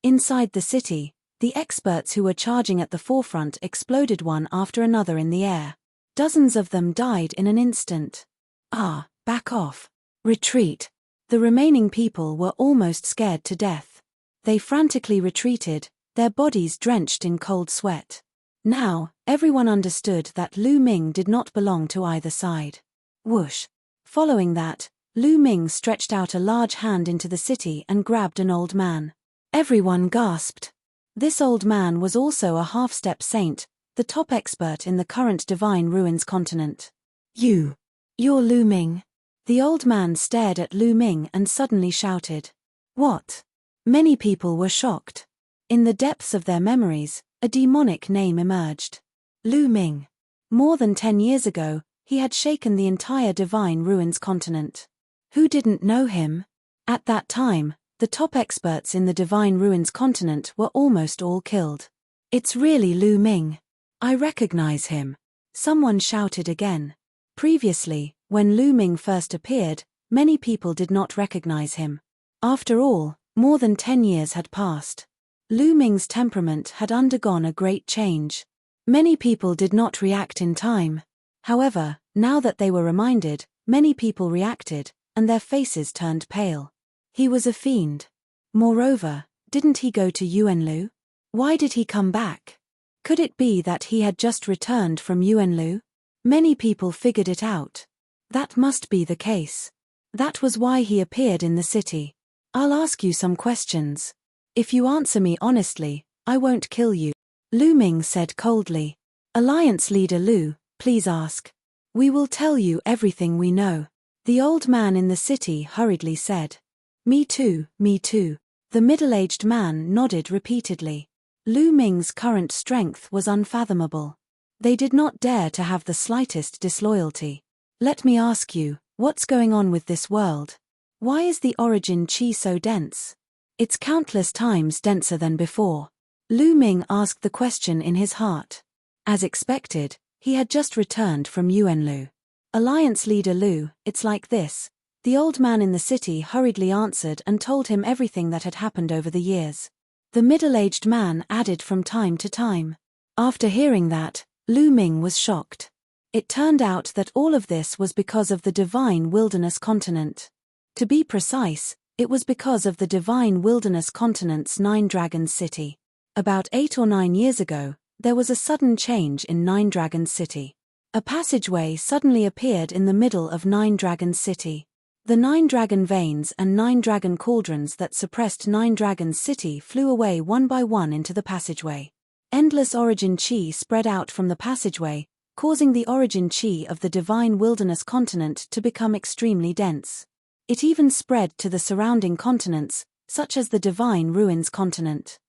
[SPEAKER 1] Inside the city, the experts who were charging at the forefront exploded one after another in the air. Dozens of them died in an instant. Back off. Retreat. The remaining people were almost scared to death. They frantically retreated, their bodies drenched in cold sweat. Now, everyone understood that Lu Ming did not belong to either side. Whoosh. Following that, Lu Ming stretched out a large hand into the city and grabbed an old man. Everyone gasped. This old man was also a half-step saint, the top expert in the current Divine Ruins continent. You're Lu Ming. The old man stared at Lu Ming and suddenly shouted. What? Many people were shocked. In the depths of their memories, a demonic name emerged. Lu Ming. More than 10 years ago, he had shaken the entire Divine Ruins continent. Who didn't know him? At that time, the top experts in the Divine Ruins continent were almost all killed. It's really Lu Ming. I recognize him. Someone shouted again. Previously, when Lu Ming first appeared, many people did not recognize him. After all, more than 10 years had passed. Lu Ming's temperament had undergone a great change. Many people did not react in time. However, now that they were reminded, many people reacted, and their faces turned pale. He was a fiend. Moreover, didn't he go to Yuanlu? Why did he come back? Could it be that he had just returned from Yuanlu? Many people figured it out. That must be the case. That was why he appeared in the city. I'll ask you some questions. If you answer me honestly, I won't kill you. Lu Ming said coldly. Alliance leader Lu, please ask. We will tell you everything we know. The old man in the city hurriedly said. Me too, me too. The middle-aged man nodded repeatedly. Lu Ming's current strength was unfathomable. They did not dare to have the slightest disloyalty. Let me ask you, what's going on with this world? Why is the origin chi so dense? It's countless times denser than before. Lu Ming asked the question in his heart. As expected, he had just returned from Yuanlu. Alliance leader Lu, it's like this. The old man in the city hurriedly answered and told him everything that had happened over the years. The middle-aged man added from time to time. After hearing that, Lu Ming was shocked. It turned out that all of this was because of the Divine Wilderness continent. To be precise, It was because of the divine wilderness continent's Nine Dragons City. About 8 or 9 years ago, there was a sudden change in Nine Dragons City. A passageway suddenly appeared in the middle of Nine Dragons City. The 9 dragon veins and 9 dragon cauldrons that suppressed Nine Dragons City flew away one by one into the passageway. Endless origin chi spread out from the passageway, causing the origin chi of the divine wilderness continent to become extremely dense. It even spread to the surrounding continents, such as the divine ruins continent.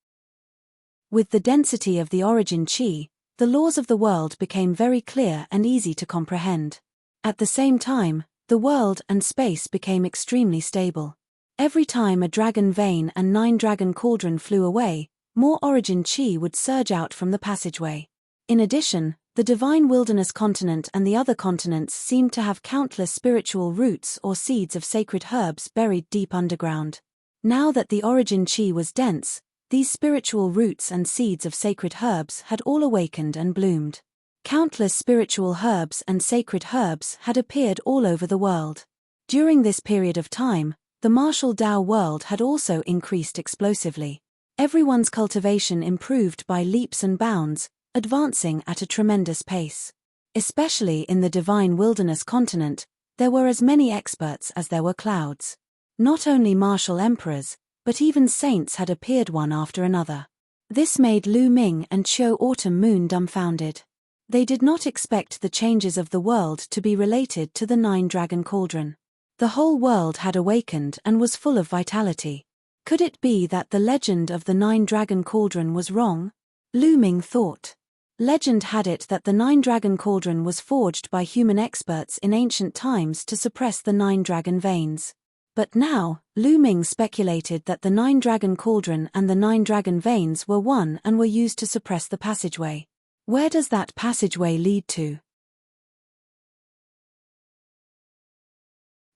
[SPEAKER 1] With the density of the origin chi, the laws of the world became very clear and easy to comprehend. At the same time, the world and space became extremely stable. Every time a dragon vein and 9 dragon cauldron flew away, more origin chi would surge out from the passageway. In addition, the divine wilderness continent and the other continents seemed to have countless spiritual roots or seeds of sacred herbs buried deep underground. Now that the origin chi was dense, these spiritual roots and seeds of sacred herbs had all awakened and bloomed. Countless spiritual herbs and sacred herbs had appeared all over the world. During this period of time, the martial Tao world had also increased explosively. Everyone's cultivation improved by leaps and bounds, advancing at a tremendous pace. Especially in the divine wilderness continent, there were as many experts as there were clouds. Not only martial emperors, but even saints had appeared one after another. This made Lu Ming and Qiu Autumn Moon dumbfounded. They did not expect the changes of the world to be related to the 9 dragon cauldron. The whole world had awakened and was full of vitality. Could it be that the legend of the 9 dragon cauldron was wrong? Lu Ming thought. Legend had it that the 9 dragon cauldron was forged by human experts in ancient times to suppress the 9 dragon veins. But now, Lu Ming speculated that the 9 dragon cauldron and the 9 dragon veins were one and were used to suppress the passageway. Where does that passageway lead to?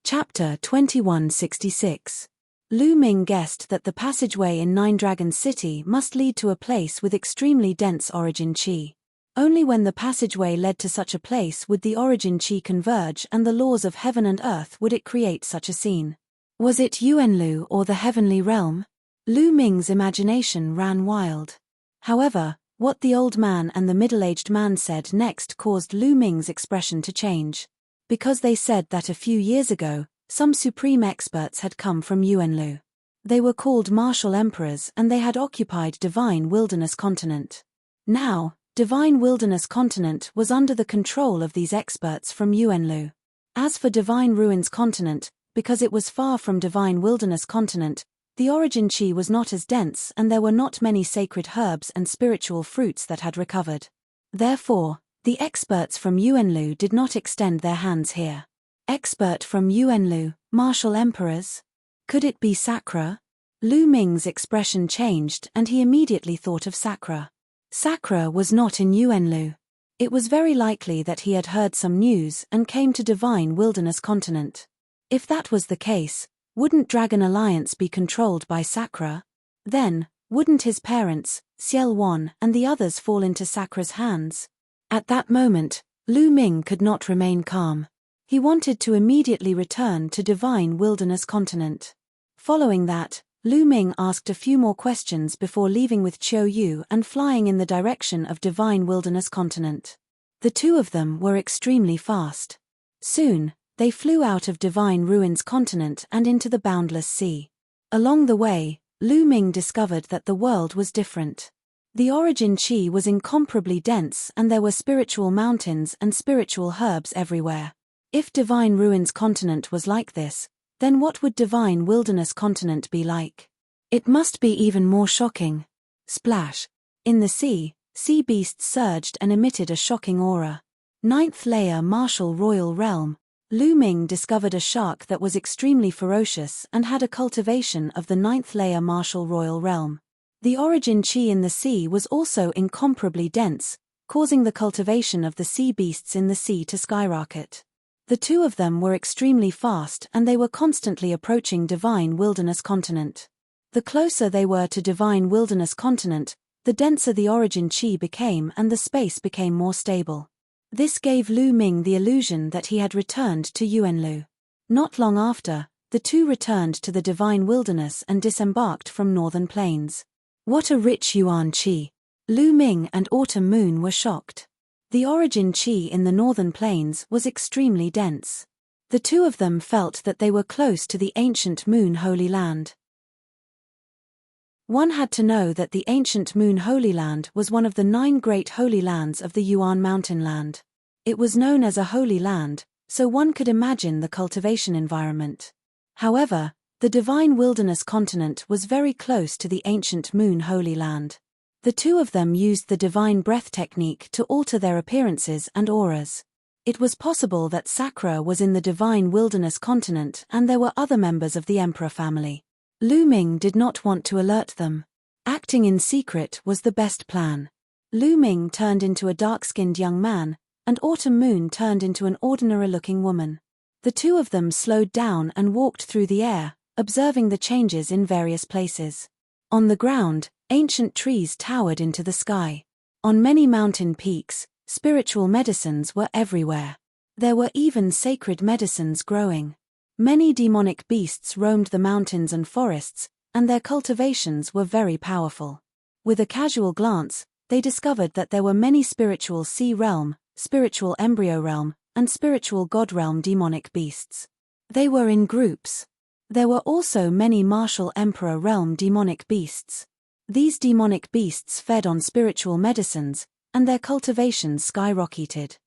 [SPEAKER 1] Chapter 2166. Lu Ming guessed that the passageway in Nine Dragons City must lead to a place with extremely dense origin chi. Only when the passageway led to such a place would the origin chi converge and the laws of heaven and earth would it create such a scene. Was it Yuanlu or the heavenly realm? Lu Ming's imagination ran wild. However, what the old man and the middle-aged man said next caused Lu Ming's expression to change. Because they said that a few years ago, some supreme experts had come from Yuanlu. They were called martial emperors and they had occupied divine wilderness continent. Now, divine wilderness continent was under the control of these experts from Yuanlu. As for divine ruins continent, because it was far from divine wilderness continent, the origin chi was not as dense and there were not many sacred herbs and spiritual fruits that had recovered. Therefore, the experts from Yuanlu did not extend their hands here. Expert from Yuanlu, martial emperors? Could it be Sakra? Lu Ming's expression changed and he immediately thought of Sakra. Sakra was not in Yuanlu. It was very likely that he had heard some news and came to divine wilderness continent. If that was the case, wouldn't Dragon Alliance be controlled by Sakra? Then, wouldn't his parents, Ciel Wan and the others fall into Sakra's hands? At that moment, Lu Ming could not remain calm. He wanted to immediately return to divine wilderness continent. Following that, Lu Ming asked a few more questions before leaving with Qiu Yu and flying in the direction of divine wilderness continent. The two of them were extremely fast. Soon, they flew out of divine ruins continent and into the boundless sea. Along the way, Lu Ming discovered that the world was different. The origin chi was incomparably dense and there were spiritual mountains and spiritual herbs everywhere. If divine ruins continent was like this, then what would divine wilderness continent be like? It must be even more shocking. Splash. In the sea beasts surged and emitted a shocking aura. 9th layer martial royal realm. Lu Ming discovered a shark that was extremely ferocious and had a cultivation of the 9th layer martial royal realm. The origin chi in the sea was also incomparably dense, causing the cultivation of the sea beasts in the sea to skyrocket. The two of them were extremely fast and they were constantly approaching divine wilderness continent. The closer they were to divine wilderness continent, the denser the origin chi became and the space became more stable. This gave Lu Ming the illusion that he had returned to Yuanlu. Not long after, the two returned to the divine wilderness and disembarked from northern plains. What a rich yuan qi! Lu Ming and Autumn Moon were shocked. The origin qi in the northern plains was extremely dense. The two of them felt that they were close to the ancient Moon Holy Land. One had to know that the ancient Moon Holy Land was one of the 9 great holy lands of the Yuan Mountain Land. It was known as a holy land, so one could imagine the cultivation environment. However, the divine wilderness continent was very close to the ancient Moon Holy Land. The two of them used the divine breath technique to alter their appearances and auras. It was possible that Sakura was in the divine wilderness continent and there were other members of the emperor family. Lu Ming did not want to alert them. Acting in secret was the best plan. Lu Ming turned into a dark-skinned young man, and Autumn Moon turned into an ordinary-looking woman. The two of them slowed down and walked through the air, observing the changes in various places. On the ground, ancient trees towered into the sky. On many mountain peaks, spiritual medicines were everywhere. There were even sacred medicines growing. Many demonic beasts roamed the mountains and forests, and their cultivations were very powerful. With a casual glance, they discovered that there were many spiritual sea realm, spiritual embryo realm, and spiritual god realm demonic beasts. They were in groups. There were also many martial emperor realm demonic beasts. These demonic beasts fed on spiritual medicines, and their cultivations skyrocketed.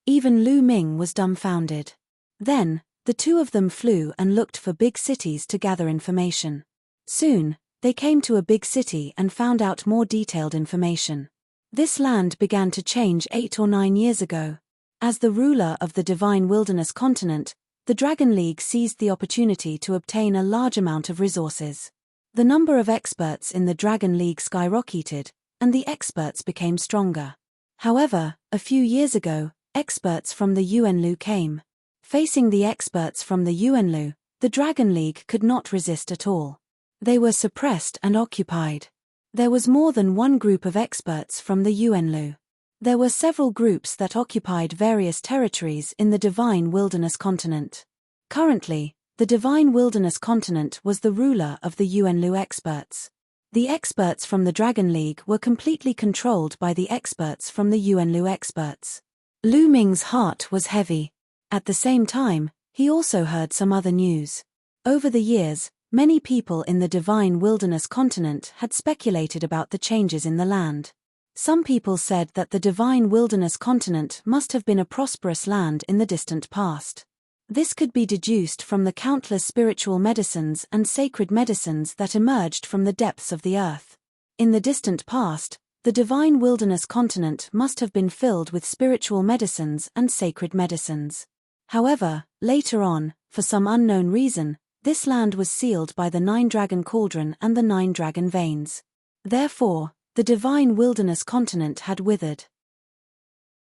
[SPEAKER 1] Even Lu Ming was dumbfounded. Then, the two of them flew and looked for big cities to gather information. Soon, they came to a big city and found out more detailed information. This land began to change 8 or 9 years ago. As the ruler of the divine wilderness continent, the Dragon League seized the opportunity to obtain a large amount of resources. The number of experts in the Dragon League skyrocketed, and the experts became stronger. However, a few years ago, experts from the Yuanlu came. Facing the experts from the Yuanlu, the Dragon League could not resist at all. They were suppressed and occupied. There was more than one group of experts from the Yuanlu. There were several groups that occupied various territories in the divine wilderness continent. Currently, the divine wilderness continent was the ruler of the Yuanlu experts. The experts from the Dragon League were completely controlled by the experts from the Yuanlu experts. Lu Ming's heart was heavy. At the same time, he also heard some other news. Over the years, many people in the divine wilderness continent had speculated about the changes in the land. Some people said that the divine wilderness continent must have been a prosperous land in the distant past. This could be deduced from the countless spiritual medicines and sacred medicines that emerged from the depths of the earth. In the distant past, the divine wilderness continent must have been filled with spiritual medicines and sacred medicines. However, later on, for some unknown reason, this land was sealed by the 9-dragon cauldron and the 9-dragon veins. Therefore, the divine wilderness continent had withered.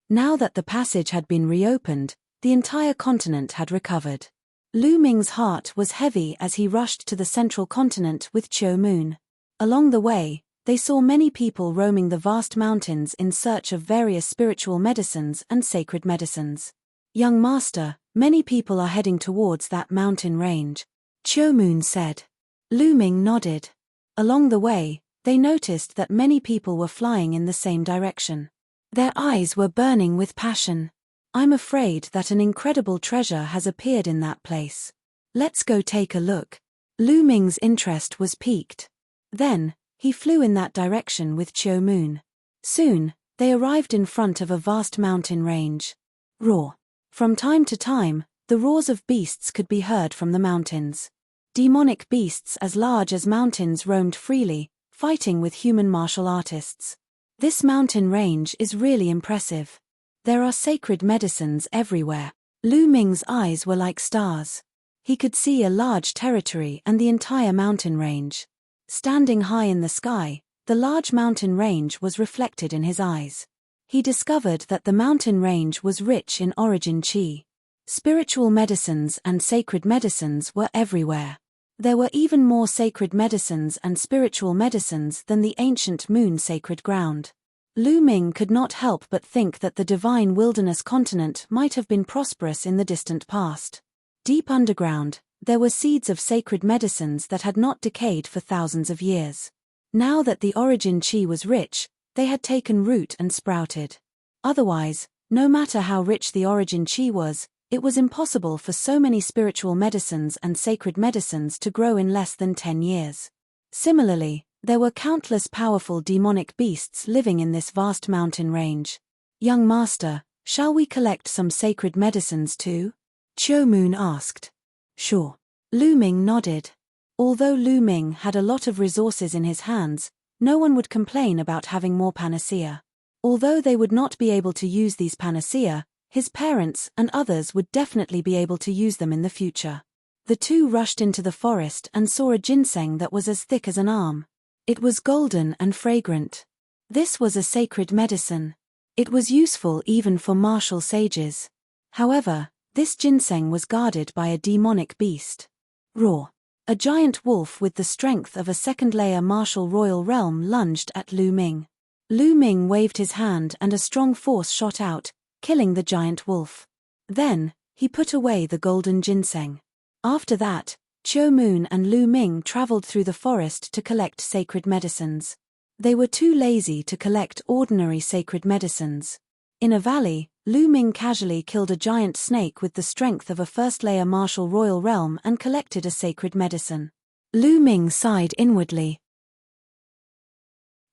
[SPEAKER 1] Now that the passage had been reopened, the entire continent had recovered. Lu Ming's heart was heavy as he rushed to the central continent with Chiu Moon. Along the way, they saw many people roaming the vast mountains in search of various spiritual medicines and sacred medicines. Young master, many people are heading towards that mountain range, Chiu Moon said. Lu Ming nodded. Along the way, they noticed that many people were flying in the same direction. Their eyes were burning with passion. I'm afraid that an incredible treasure has appeared in that place. Let's go take a look. Lu Ming's interest was piqued. Then, he flew in that direction with Chiu Moon. Soon, they arrived in front of a vast mountain range. Roar. From time to time, the roars of beasts could be heard from the mountains. Demonic beasts as large as mountains roamed freely, fighting with human martial artists. This mountain range is really impressive. There are sacred medicines everywhere. Lu Ming's eyes were like stars. He could see a large territory and the entire mountain range. Standing high in the sky, the large mountain range was reflected in his eyes. He discovered that the mountain range was rich in origin qi. Spiritual medicines and sacred medicines were everywhere. There were even more sacred medicines and spiritual medicines than the ancient moon sacred ground. Lu Ming could not help but think that the divine wilderness continent might have been prosperous in the distant past. Deep underground, There were seeds of sacred medicines that had not decayed for thousands of years. Now that the origin chi was rich, they had taken root and sprouted. Otherwise, no matter how rich the origin chi was, it was impossible for so many spiritual medicines and sacred medicines to grow in less than 10 years. Similarly, there were countless powerful demonic beasts living in this vast mountain range. Young master, shall we collect some sacred medicines too? Chiu Moon asked. Sure. Lu Ming nodded. Although Lu Ming had a lot of resources in his hands, no one would complain about having more panacea. Although they would not be able to use these panacea, his parents and others would definitely be able to use them in the future. The two rushed into the forest and saw a ginseng that was as thick as an arm. It was golden and fragrant. This was a sacred medicine. It was useful even for martial sages. However, this ginseng was guarded by a demonic beast. Roar. A giant wolf with the strength of a second-layer martial royal realm lunged at Lu Ming. Lu Ming waved his hand and a strong force shot out, killing the giant wolf. Then, he put away the golden ginseng. After that, Chiu Moon and Lu Ming traveled through the forest to collect sacred medicines. They were too lazy to collect ordinary sacred medicines. In a valley, Lu Ming casually killed a giant snake with the strength of a first-layer martial royal realm and collected a sacred medicine. Lu Ming sighed inwardly.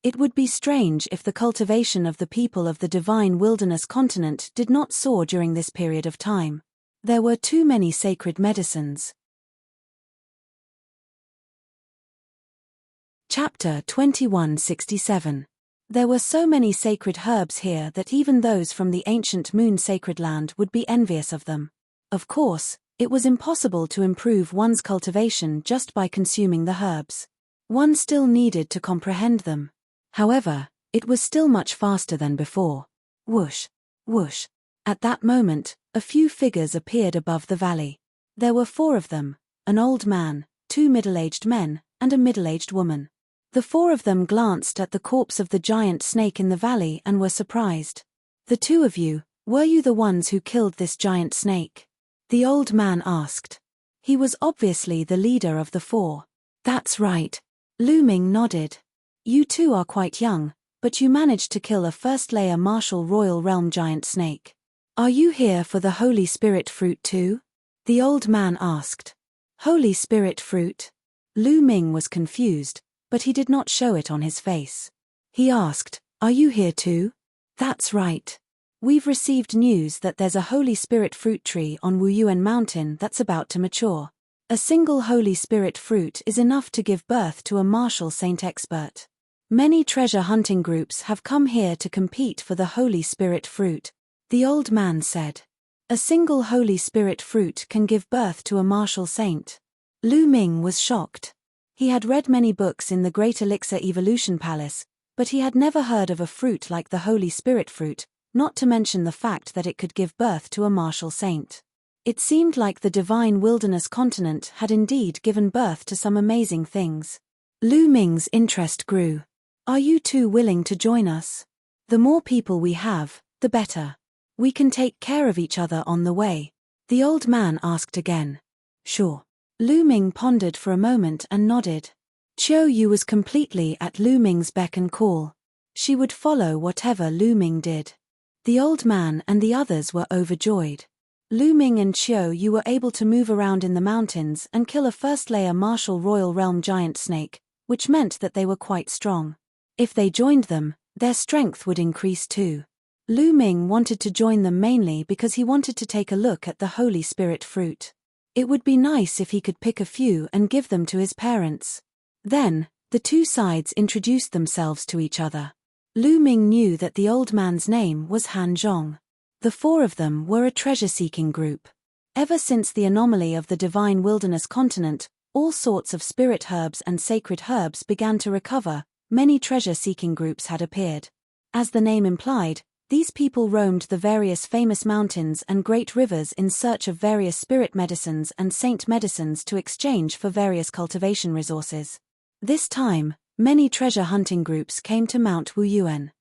[SPEAKER 1] It would be strange if the cultivation of the people of the divine wilderness continent did not soar during this period of time. There were too many sacred medicines. Chapter 2167. There were so many sacred herbs here that even those from the ancient moon sacred land would be envious of them. Of course, it was impossible to improve one's cultivation just by consuming the herbs. One still needed to comprehend them. However, it was still much faster than before. Whoosh, whoosh. At that moment, a few figures appeared above the valley. There were 4 of them, an old man, 2 middle-aged men, and a middle-aged woman. The 4 of them glanced at the corpse of the giant snake in the valley and were surprised. The 2 of you, were you the ones who killed this giant snake? The old man asked. He was obviously the leader of the 4. That's right. Lu Ming nodded. You 2 are quite young, but you managed to kill a first-layer martial royal realm giant snake. Are you here for the Holy Spirit fruit too? The old man asked. Holy Spirit fruit? Lu Ming was confused, but he did not show it on his face. He asked, are you here too? That's right. We've received news that there's a Holy Spirit fruit tree on Wuyuan Mountain that's about to mature. A single Holy Spirit fruit is enough to give birth to a martial saint expert. Many treasure hunting groups have come here to compete for the Holy Spirit fruit, the old man said. A single Holy Spirit fruit can give birth to a martial saint. Lu Ming was shocked. He had read many books in the Great Elixir Evolution Palace, but he had never heard of a fruit like the Holy Spirit fruit, not to mention the fact that it could give birth to a martial saint. It seemed like the divine wilderness continent had indeed given birth to some amazing things. Lu Ming's interest grew. Are you 2 willing to join us? The more people we have, the better. We can take care of each other on the way. The old man asked again. Sure. Lu Ming pondered for a moment and nodded. Chiu Yu was completely at Lu Ming's beck and call. She would follow whatever Lu Ming did. The old man and the others were overjoyed. Lu Ming and Chiu Yu were able to move around in the mountains and kill a first-layer martial royal realm giant snake, which meant that they were quite strong. If they joined them, their strength would increase too. Lu Ming wanted to join them mainly because he wanted to take a look at the Holy Spirit fruit. It would be nice if he could pick a few and give them to his parents. Then, the 2 sides introduced themselves to each other. Lu Ming knew that the old man's name was Han Zhong. The 4 of them were a treasure-seeking group. Ever since the anomaly of the divine wilderness continent, all sorts of spirit herbs and sacred herbs began to recover. Many treasure-seeking groups had appeared. As the name implied, these people roamed the various famous mountains and great rivers in search of various spirit medicines and saint medicines to exchange for various cultivation resources. This time, many treasure hunting groups came to Mount Wuyuan.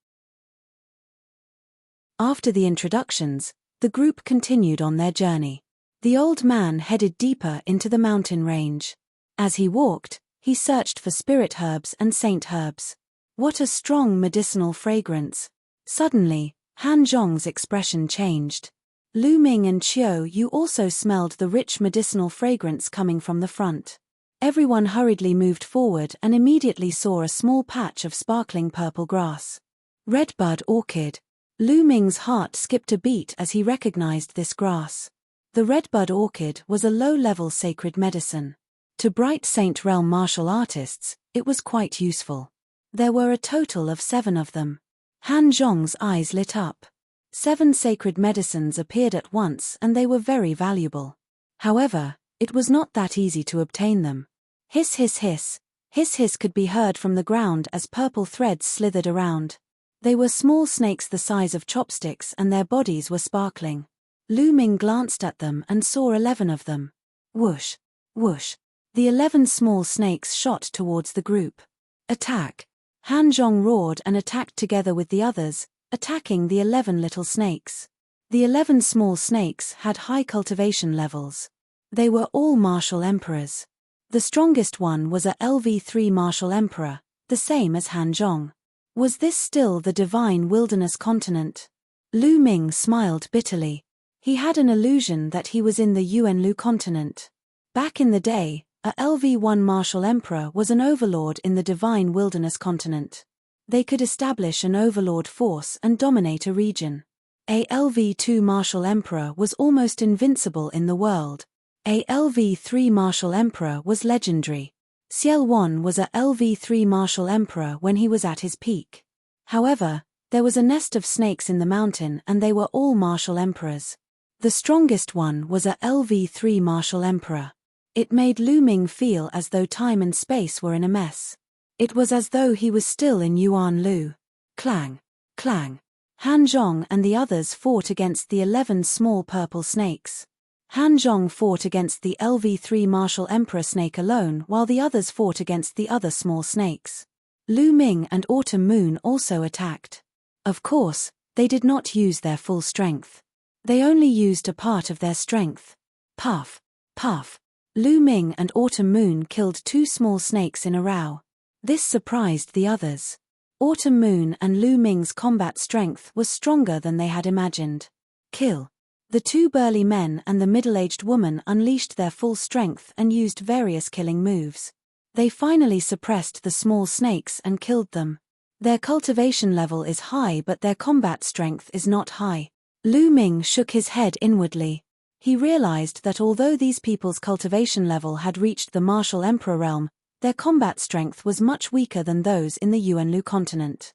[SPEAKER 1] After the introductions, the group continued on their journey. The old man headed deeper into the mountain range. As he walked, he searched for spirit herbs and saint herbs. What a strong medicinal fragrance! Suddenly, Han Zhong's expression changed. Lu Ming and Qiu Yu also smelled the rich medicinal fragrance coming from the front. Everyone hurriedly moved forward and immediately saw a small patch of sparkling purple grass. Redbud orchid. Lu Ming's heart skipped a beat as he recognized this grass. The redbud orchid was a low-level sacred medicine. To bright Saint Realm martial artists, it was quite useful. There were a total of 7 of them. Han Zhong's eyes lit up. 7 sacred medicines appeared at once and they were very valuable. However, it was not that easy to obtain them. Hiss hiss hiss. Hiss hiss could be heard from the ground as purple threads slithered around. They were small snakes the size of chopsticks and their bodies were sparkling. Lu Ming glanced at them and saw 11 of them. Whoosh, whoosh. The 11 small snakes shot towards the group. Attack! Han Zhong roared and attacked together with the others, attacking the 11 little snakes. The 11 small snakes had high cultivation levels. They were all martial emperors. The strongest one was a LV3 martial emperor, the same as Han Zhong. Was this still the divine wilderness continent? Lu Ming smiled bitterly. He had an illusion that he was in the Yuanlu continent. Back in the day, a LV1 martial emperor was an overlord in the divine wilderness continent. They could establish an overlord force and dominate a region. A LV2 martial emperor was almost invincible in the world. A LV3 martial emperor was legendary. Ciel Wan was a LV3 martial emperor when he was at his peak. However, there was a nest of snakes in the mountain and they were all martial emperors. The strongest one was a LV3 martial emperor. It made Lu Ming feel as though time and space were in a mess. It was as though he was still in Yuanlu. Clang, clang. Han Zhong and the others fought against the 11 small purple snakes. Han Zhong fought against the LV3 martial emperor snake alone while the others fought against the other small snakes. Lu Ming and Autumn Moon also attacked. Of course, they did not use their full strength. They only used a part of their strength. Puff, puff. Lu Ming and Autumn Moon killed 2 small snakes in a row. This surprised the others. Autumn Moon and Lu Ming's combat strength was stronger than they had imagined. Kill. The 2 burly men and the middle-aged woman unleashed their full strength and used various killing moves. They finally suppressed the small snakes and killed them. Their cultivation level is high but their combat strength is not high. Lu Ming shook his head inwardly. He realized that although these people's cultivation level had reached the martial emperor realm, their combat strength was much weaker than those in the Yuanlu continent.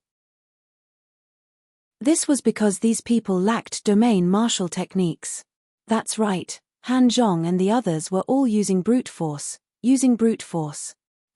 [SPEAKER 1] This was because these people lacked domain martial techniques. That's right, Han Zhong and the others were all using brute force.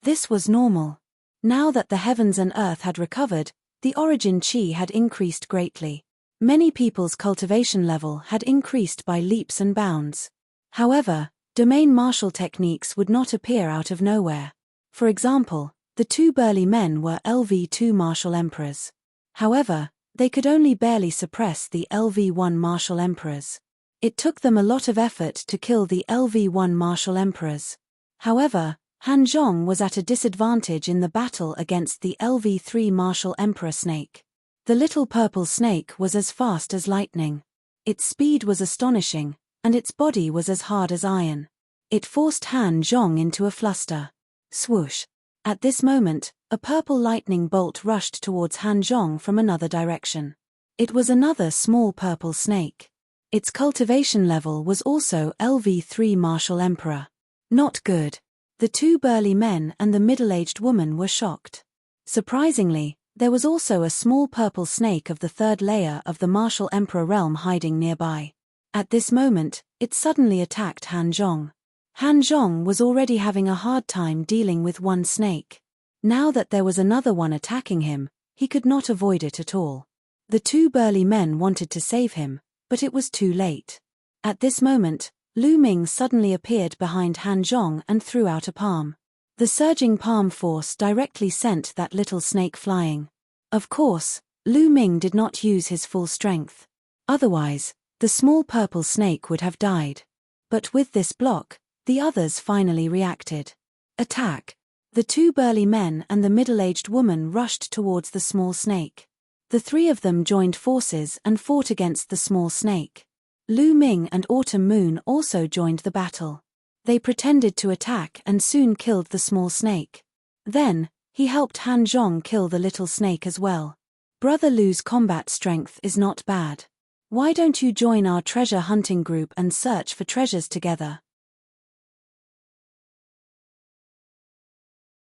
[SPEAKER 1] This was normal. Now that the heavens and earth had recovered, the origin chi had increased greatly. Many people's cultivation level had increased by leaps and bounds. However, domain martial techniques would not appear out of nowhere. For example, the 2 burly men were LV2 martial emperors. However, they could only barely suppress the LV1 martial emperors. It took them a lot of effort to kill the LV1 martial emperors. However, Han Zhong was at a disadvantage in the battle against the LV3 martial emperor snake. The little purple snake was as fast as lightning. Its speed was astonishing, and its body was as hard as iron. It forced Han Zhong into a fluster. Swoosh. At this moment, a purple lightning bolt rushed towards Han Zhong from another direction. It was another small purple snake. Its cultivation level was also LV3 martial emperor. Not good. The 2 burly men and the middle-aged woman were shocked. Surprisingly, there was also a small purple snake of the 3rd layer of the martial emperor realm hiding nearby. At this moment, it suddenly attacked Han Zhong. Han Zhong was already having a hard time dealing with one snake. Now that there was another one attacking him, he could not avoid it at all. The 2 burly men wanted to save him, but it was too late. At this moment, Lu Ming suddenly appeared behind Han Zhong and threw out a palm. The surging palm force directly sent that little snake flying. Of course, Lu Ming did not use his full strength. Otherwise, the small purple snake would have died. But with this block, the others finally reacted. Attack! The two burly men and the middle-aged woman rushed towards the small snake. The three of them joined forces and fought against the small snake. Lu Ming and Autumn Moon also joined the battle. They pretended to attack and soon killed the small snake. Then, he helped Han Zhong kill the little snake as well. Brother Lu's combat strength is not bad. Why don't you join our treasure hunting group and search for treasures together?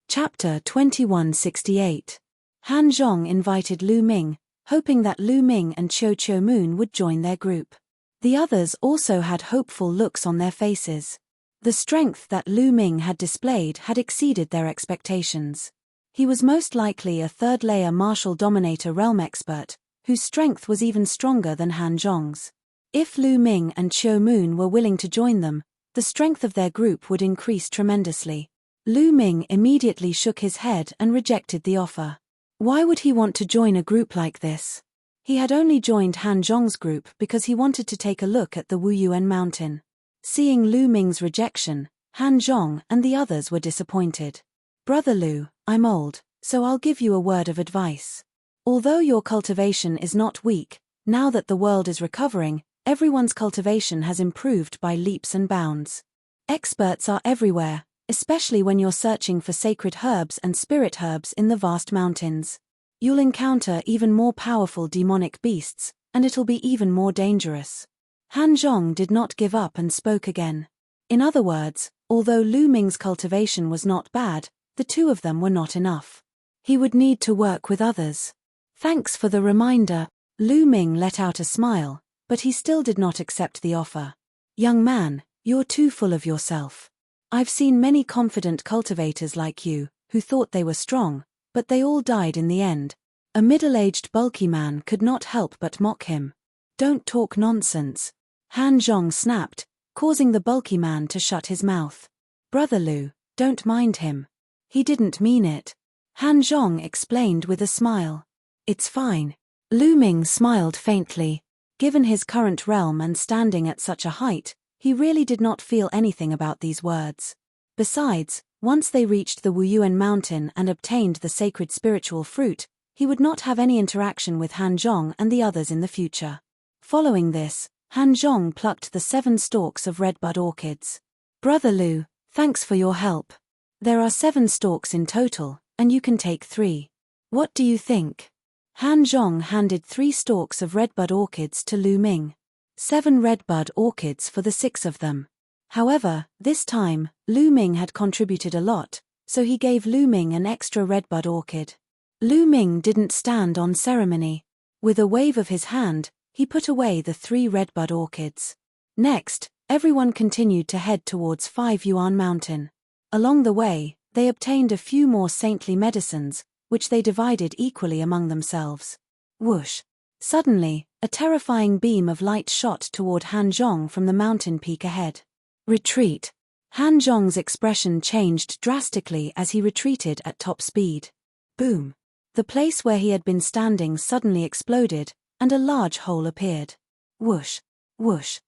[SPEAKER 1] Chapter 2168. Han Zhong invited Lu Ming, hoping that Lu Ming and Qiu Moon would join their group. The others also had hopeful looks on their faces. The strength that Lu Ming had displayed had exceeded their expectations. He was most likely a third-layer martial dominator realm expert, whose strength was even stronger than Han Zhong's. If Lu Ming and Qiu Moon were willing to join them, the strength of their group would increase tremendously. Lu Ming immediately shook his head and rejected the offer. Why would he want to join a group like this? He had only joined Han Zhong's group because he wanted to take a look at the Wuyuan mountain. Seeing Lu Ming's rejection, Han Zhong and the others were disappointed. Brother Lu, I'm old, so I'll give you a word of advice. Although your cultivation is not weak, now that the world is recovering, everyone's cultivation has improved by leaps and bounds. Experts are everywhere, especially when you're searching for sacred herbs and spirit herbs in the vast mountains. You'll encounter even more powerful demonic beasts, and it'll be even more dangerous. Han Zhong did not give up and spoke again. In other words, although Lu Ming's cultivation was not bad, the two of them were not enough. He would need to work with others. Thanks for the reminder. Lu Ming let out a smile, but he still did not accept the offer. Young man, you're too full of yourself. I've seen many confident cultivators like you, who thought they were strong, but they all died in the end. A middle-aged bulky man could not help but mock him. Don't talk nonsense. Han Zhong snapped, causing the bulky man to shut his mouth. Brother Lu, don't mind him. He didn't mean it. Han Zhong explained with a smile. It's fine. Lu Ming smiled faintly. Given his current realm and standing at such a height, he really did not feel anything about these words. Besides, once they reached the Wuyuan mountain and obtained the sacred spiritual fruit, he would not have any interaction with Han Zhong and the others in the future. Following this, Han Zhong plucked the 7 stalks of redbud orchids. Brother Lu, thanks for your help. There are 7 stalks in total, and you can take 3. What do you think? Han Zhong handed 3 stalks of redbud orchids to Lu Ming. 7 redbud orchids for the 6 of them. However, this time, Lu Ming had contributed a lot, so he gave Lu Ming an extra redbud orchid. Lu Ming didn't stand on ceremony. With a wave of his hand, he put away the 3 redbud orchids. Next, everyone continued to head towards 5 Yuan Mountain. Along the way, they obtained a few more saintly medicines, which they divided equally among themselves. Whoosh! Suddenly, a terrifying beam of light shot toward Han Zhong from the mountain peak ahead. Retreat! Han Zhong's expression changed drastically as he retreated at top speed. Boom! The place where he had been standing suddenly exploded, and a large hole appeared. Whoosh! Whoosh!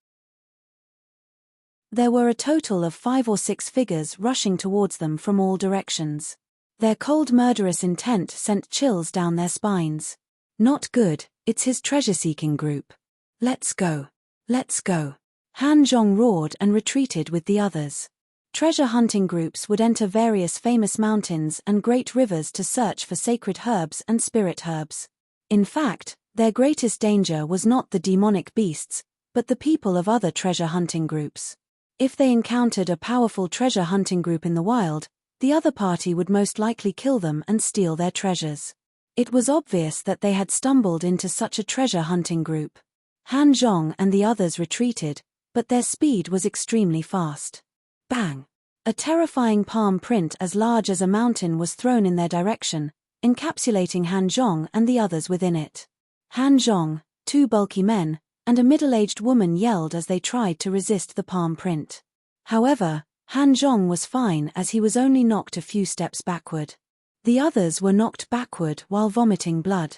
[SPEAKER 1] There were a total of 5 or 6 figures rushing towards them from all directions. Their cold murderous intent sent chills down their spines. Not good, it's his treasure-seeking group. Let's go. Let's go. Han Zhong roared and retreated with the others. Treasure hunting groups would enter various famous mountains and great rivers to search for sacred herbs and spirit herbs. In fact, their greatest danger was not the demonic beasts, but the people of other treasure hunting groups. If they encountered a powerful treasure hunting group in the wild, the other party would most likely kill them and steal their treasures. It was obvious that they had stumbled into such a treasure hunting group. Han Zhong and the others retreated, but their speed was extremely fast. Bang! A terrifying palm print as large as a mountain was thrown in their direction, encapsulating Han Zhong and the others within it. Han Zhong, 2 bulky men, and a middle-aged woman yelled as they tried to resist the palm print. However, Han Zhong was fine as he was only knocked a few steps backward. The others were knocked backward while vomiting blood.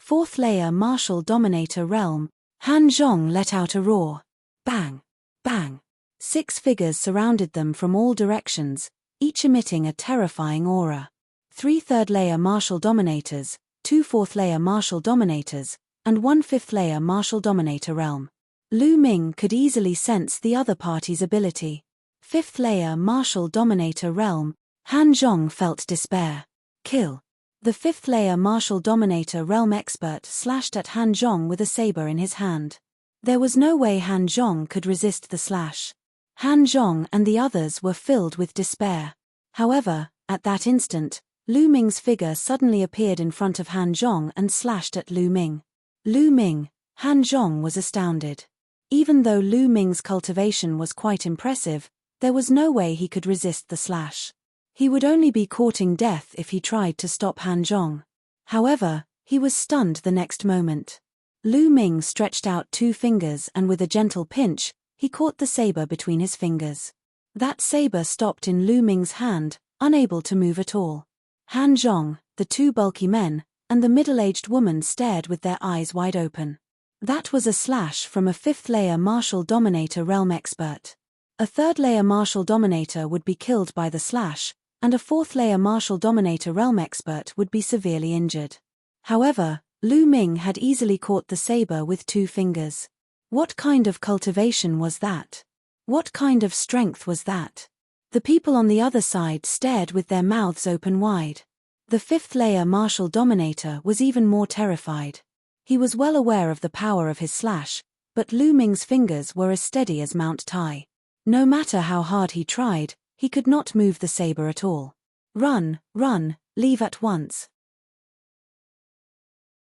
[SPEAKER 1] 4th layer martial dominator realm. Han Zhong let out a roar. Bang! Bang! 6 figures surrounded them from all directions, each emitting a terrifying aura. 3 third-layer martial dominators, 2 fourth-layer martial dominators, and 1 fifth-layer martial dominator realm. Lu Ming could easily sense the other party's ability. 5th-layer martial dominator realm. Han Zhong felt despair. Kill. The 5th-layer martial dominator realm expert slashed at Han Zhong with a saber in his hand. There was no way Han Zhong could resist the slash. Han Zhong and the others were filled with despair. However, at that instant, Lu Ming's figure suddenly appeared in front of Han Zhong and slashed at Lu Ming. Lu Ming, Han Zhong was astounded. Even though Lu Ming's cultivation was quite impressive, there was no way he could resist the slash. He would only be courting death if he tried to stop Han Zhong. However, he was stunned the next moment. Lu Ming stretched out 2 fingers and with a gentle pinch, he caught the saber between his fingers. That saber stopped in Lu Ming's hand, unable to move at all. Han Zhong, the 2 bulky men, and the middle-aged woman stared with their eyes wide open. That was a slash from a 5th-layer martial dominator realm expert. A 3rd-layer martial dominator would be killed by the slash, and a 4th-layer martial dominator realm expert would be severely injured. However, Lu Ming had easily caught the saber with 2 fingers. What kind of cultivation was that? What kind of strength was that? The people on the other side stared with their mouths open wide. The 5th-layer martial dominator was even more terrified. He was well aware of the power of his slash, but Lu Ming's fingers were as steady as Mount Tai. No matter how hard he tried, he could not move the saber at all. Run, run, leave at once.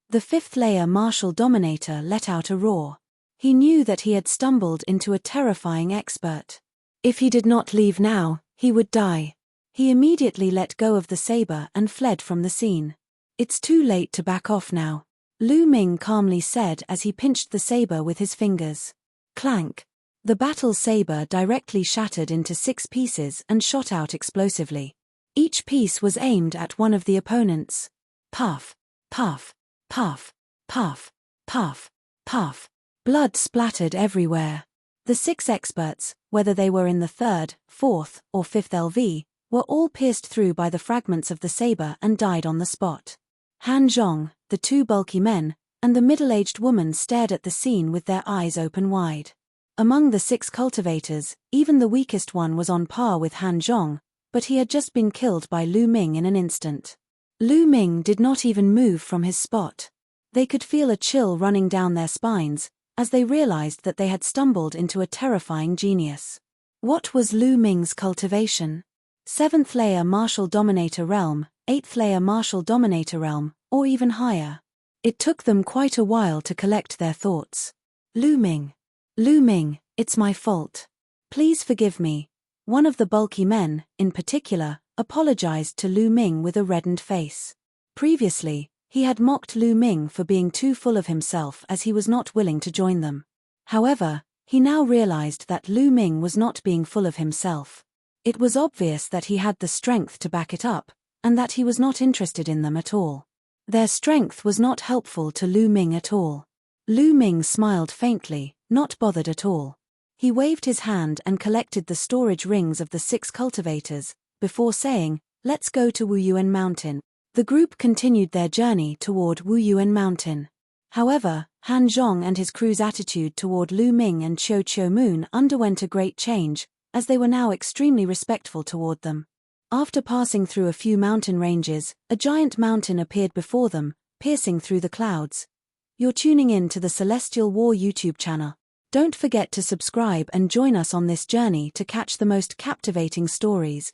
[SPEAKER 1] The 5th-layer martial dominator let out a roar. He knew that he had stumbled into a terrifying expert. If he did not leave now, he would die. He immediately let go of the saber and fled from the scene. It's too late to back off now, Lu Ming calmly said as he pinched the saber with his fingers. Clank. The battle saber directly shattered into 6 pieces and shot out explosively. Each piece was aimed at one of the opponents. Puff, puff, puff, puff, puff, puff. Blood splattered everywhere. The 6 experts, whether they were in the 3rd, 4th, or 5th LV, were all pierced through by the fragments of the saber and died on the spot. Han Zhong, the 2 bulky men, and the middle-aged woman stared at the scene with their eyes open wide. Among the 6 cultivators, even the weakest one was on par with Han Zhong, but he had just been killed by Lu Ming in an instant. Lu Ming did not even move from his spot. They could feel a chill running down their spines, as they realized that they had stumbled into a terrifying genius. What was Lu Ming's cultivation? 7th-layer martial dominator realm, 8th-layer martial dominator realm, or even higher. It took them quite a while to collect their thoughts. Lu Ming. Lu Ming, it's my fault. Please forgive me. One of the bulky men, in particular, apologized to Lu Ming with a reddened face. Previously, he had mocked Lu Ming for being too full of himself as he was not willing to join them. However, he now realized that Lu Ming was not being full of himself. It was obvious that he had the strength to back it up, and that he was not interested in them at all. Their strength was not helpful to Lu Ming at all. Lu Ming smiled faintly, not bothered at all. He waved his hand and collected the storage rings of the 6 cultivators, before saying, "Let's go to Wuyuan Mountain." The group continued their journey toward Wuyuan Mountain. However, Han Zhong and his crew's attitude toward Lu Ming and Qiu Qiu Moon underwent a great change, as they were now extremely respectful toward them. After passing through a few mountain ranges, a giant mountain appeared before them, piercing through the clouds. You're tuning in to the Celestial War YouTube channel. Don't forget to subscribe and join us on this journey to catch the most captivating stories.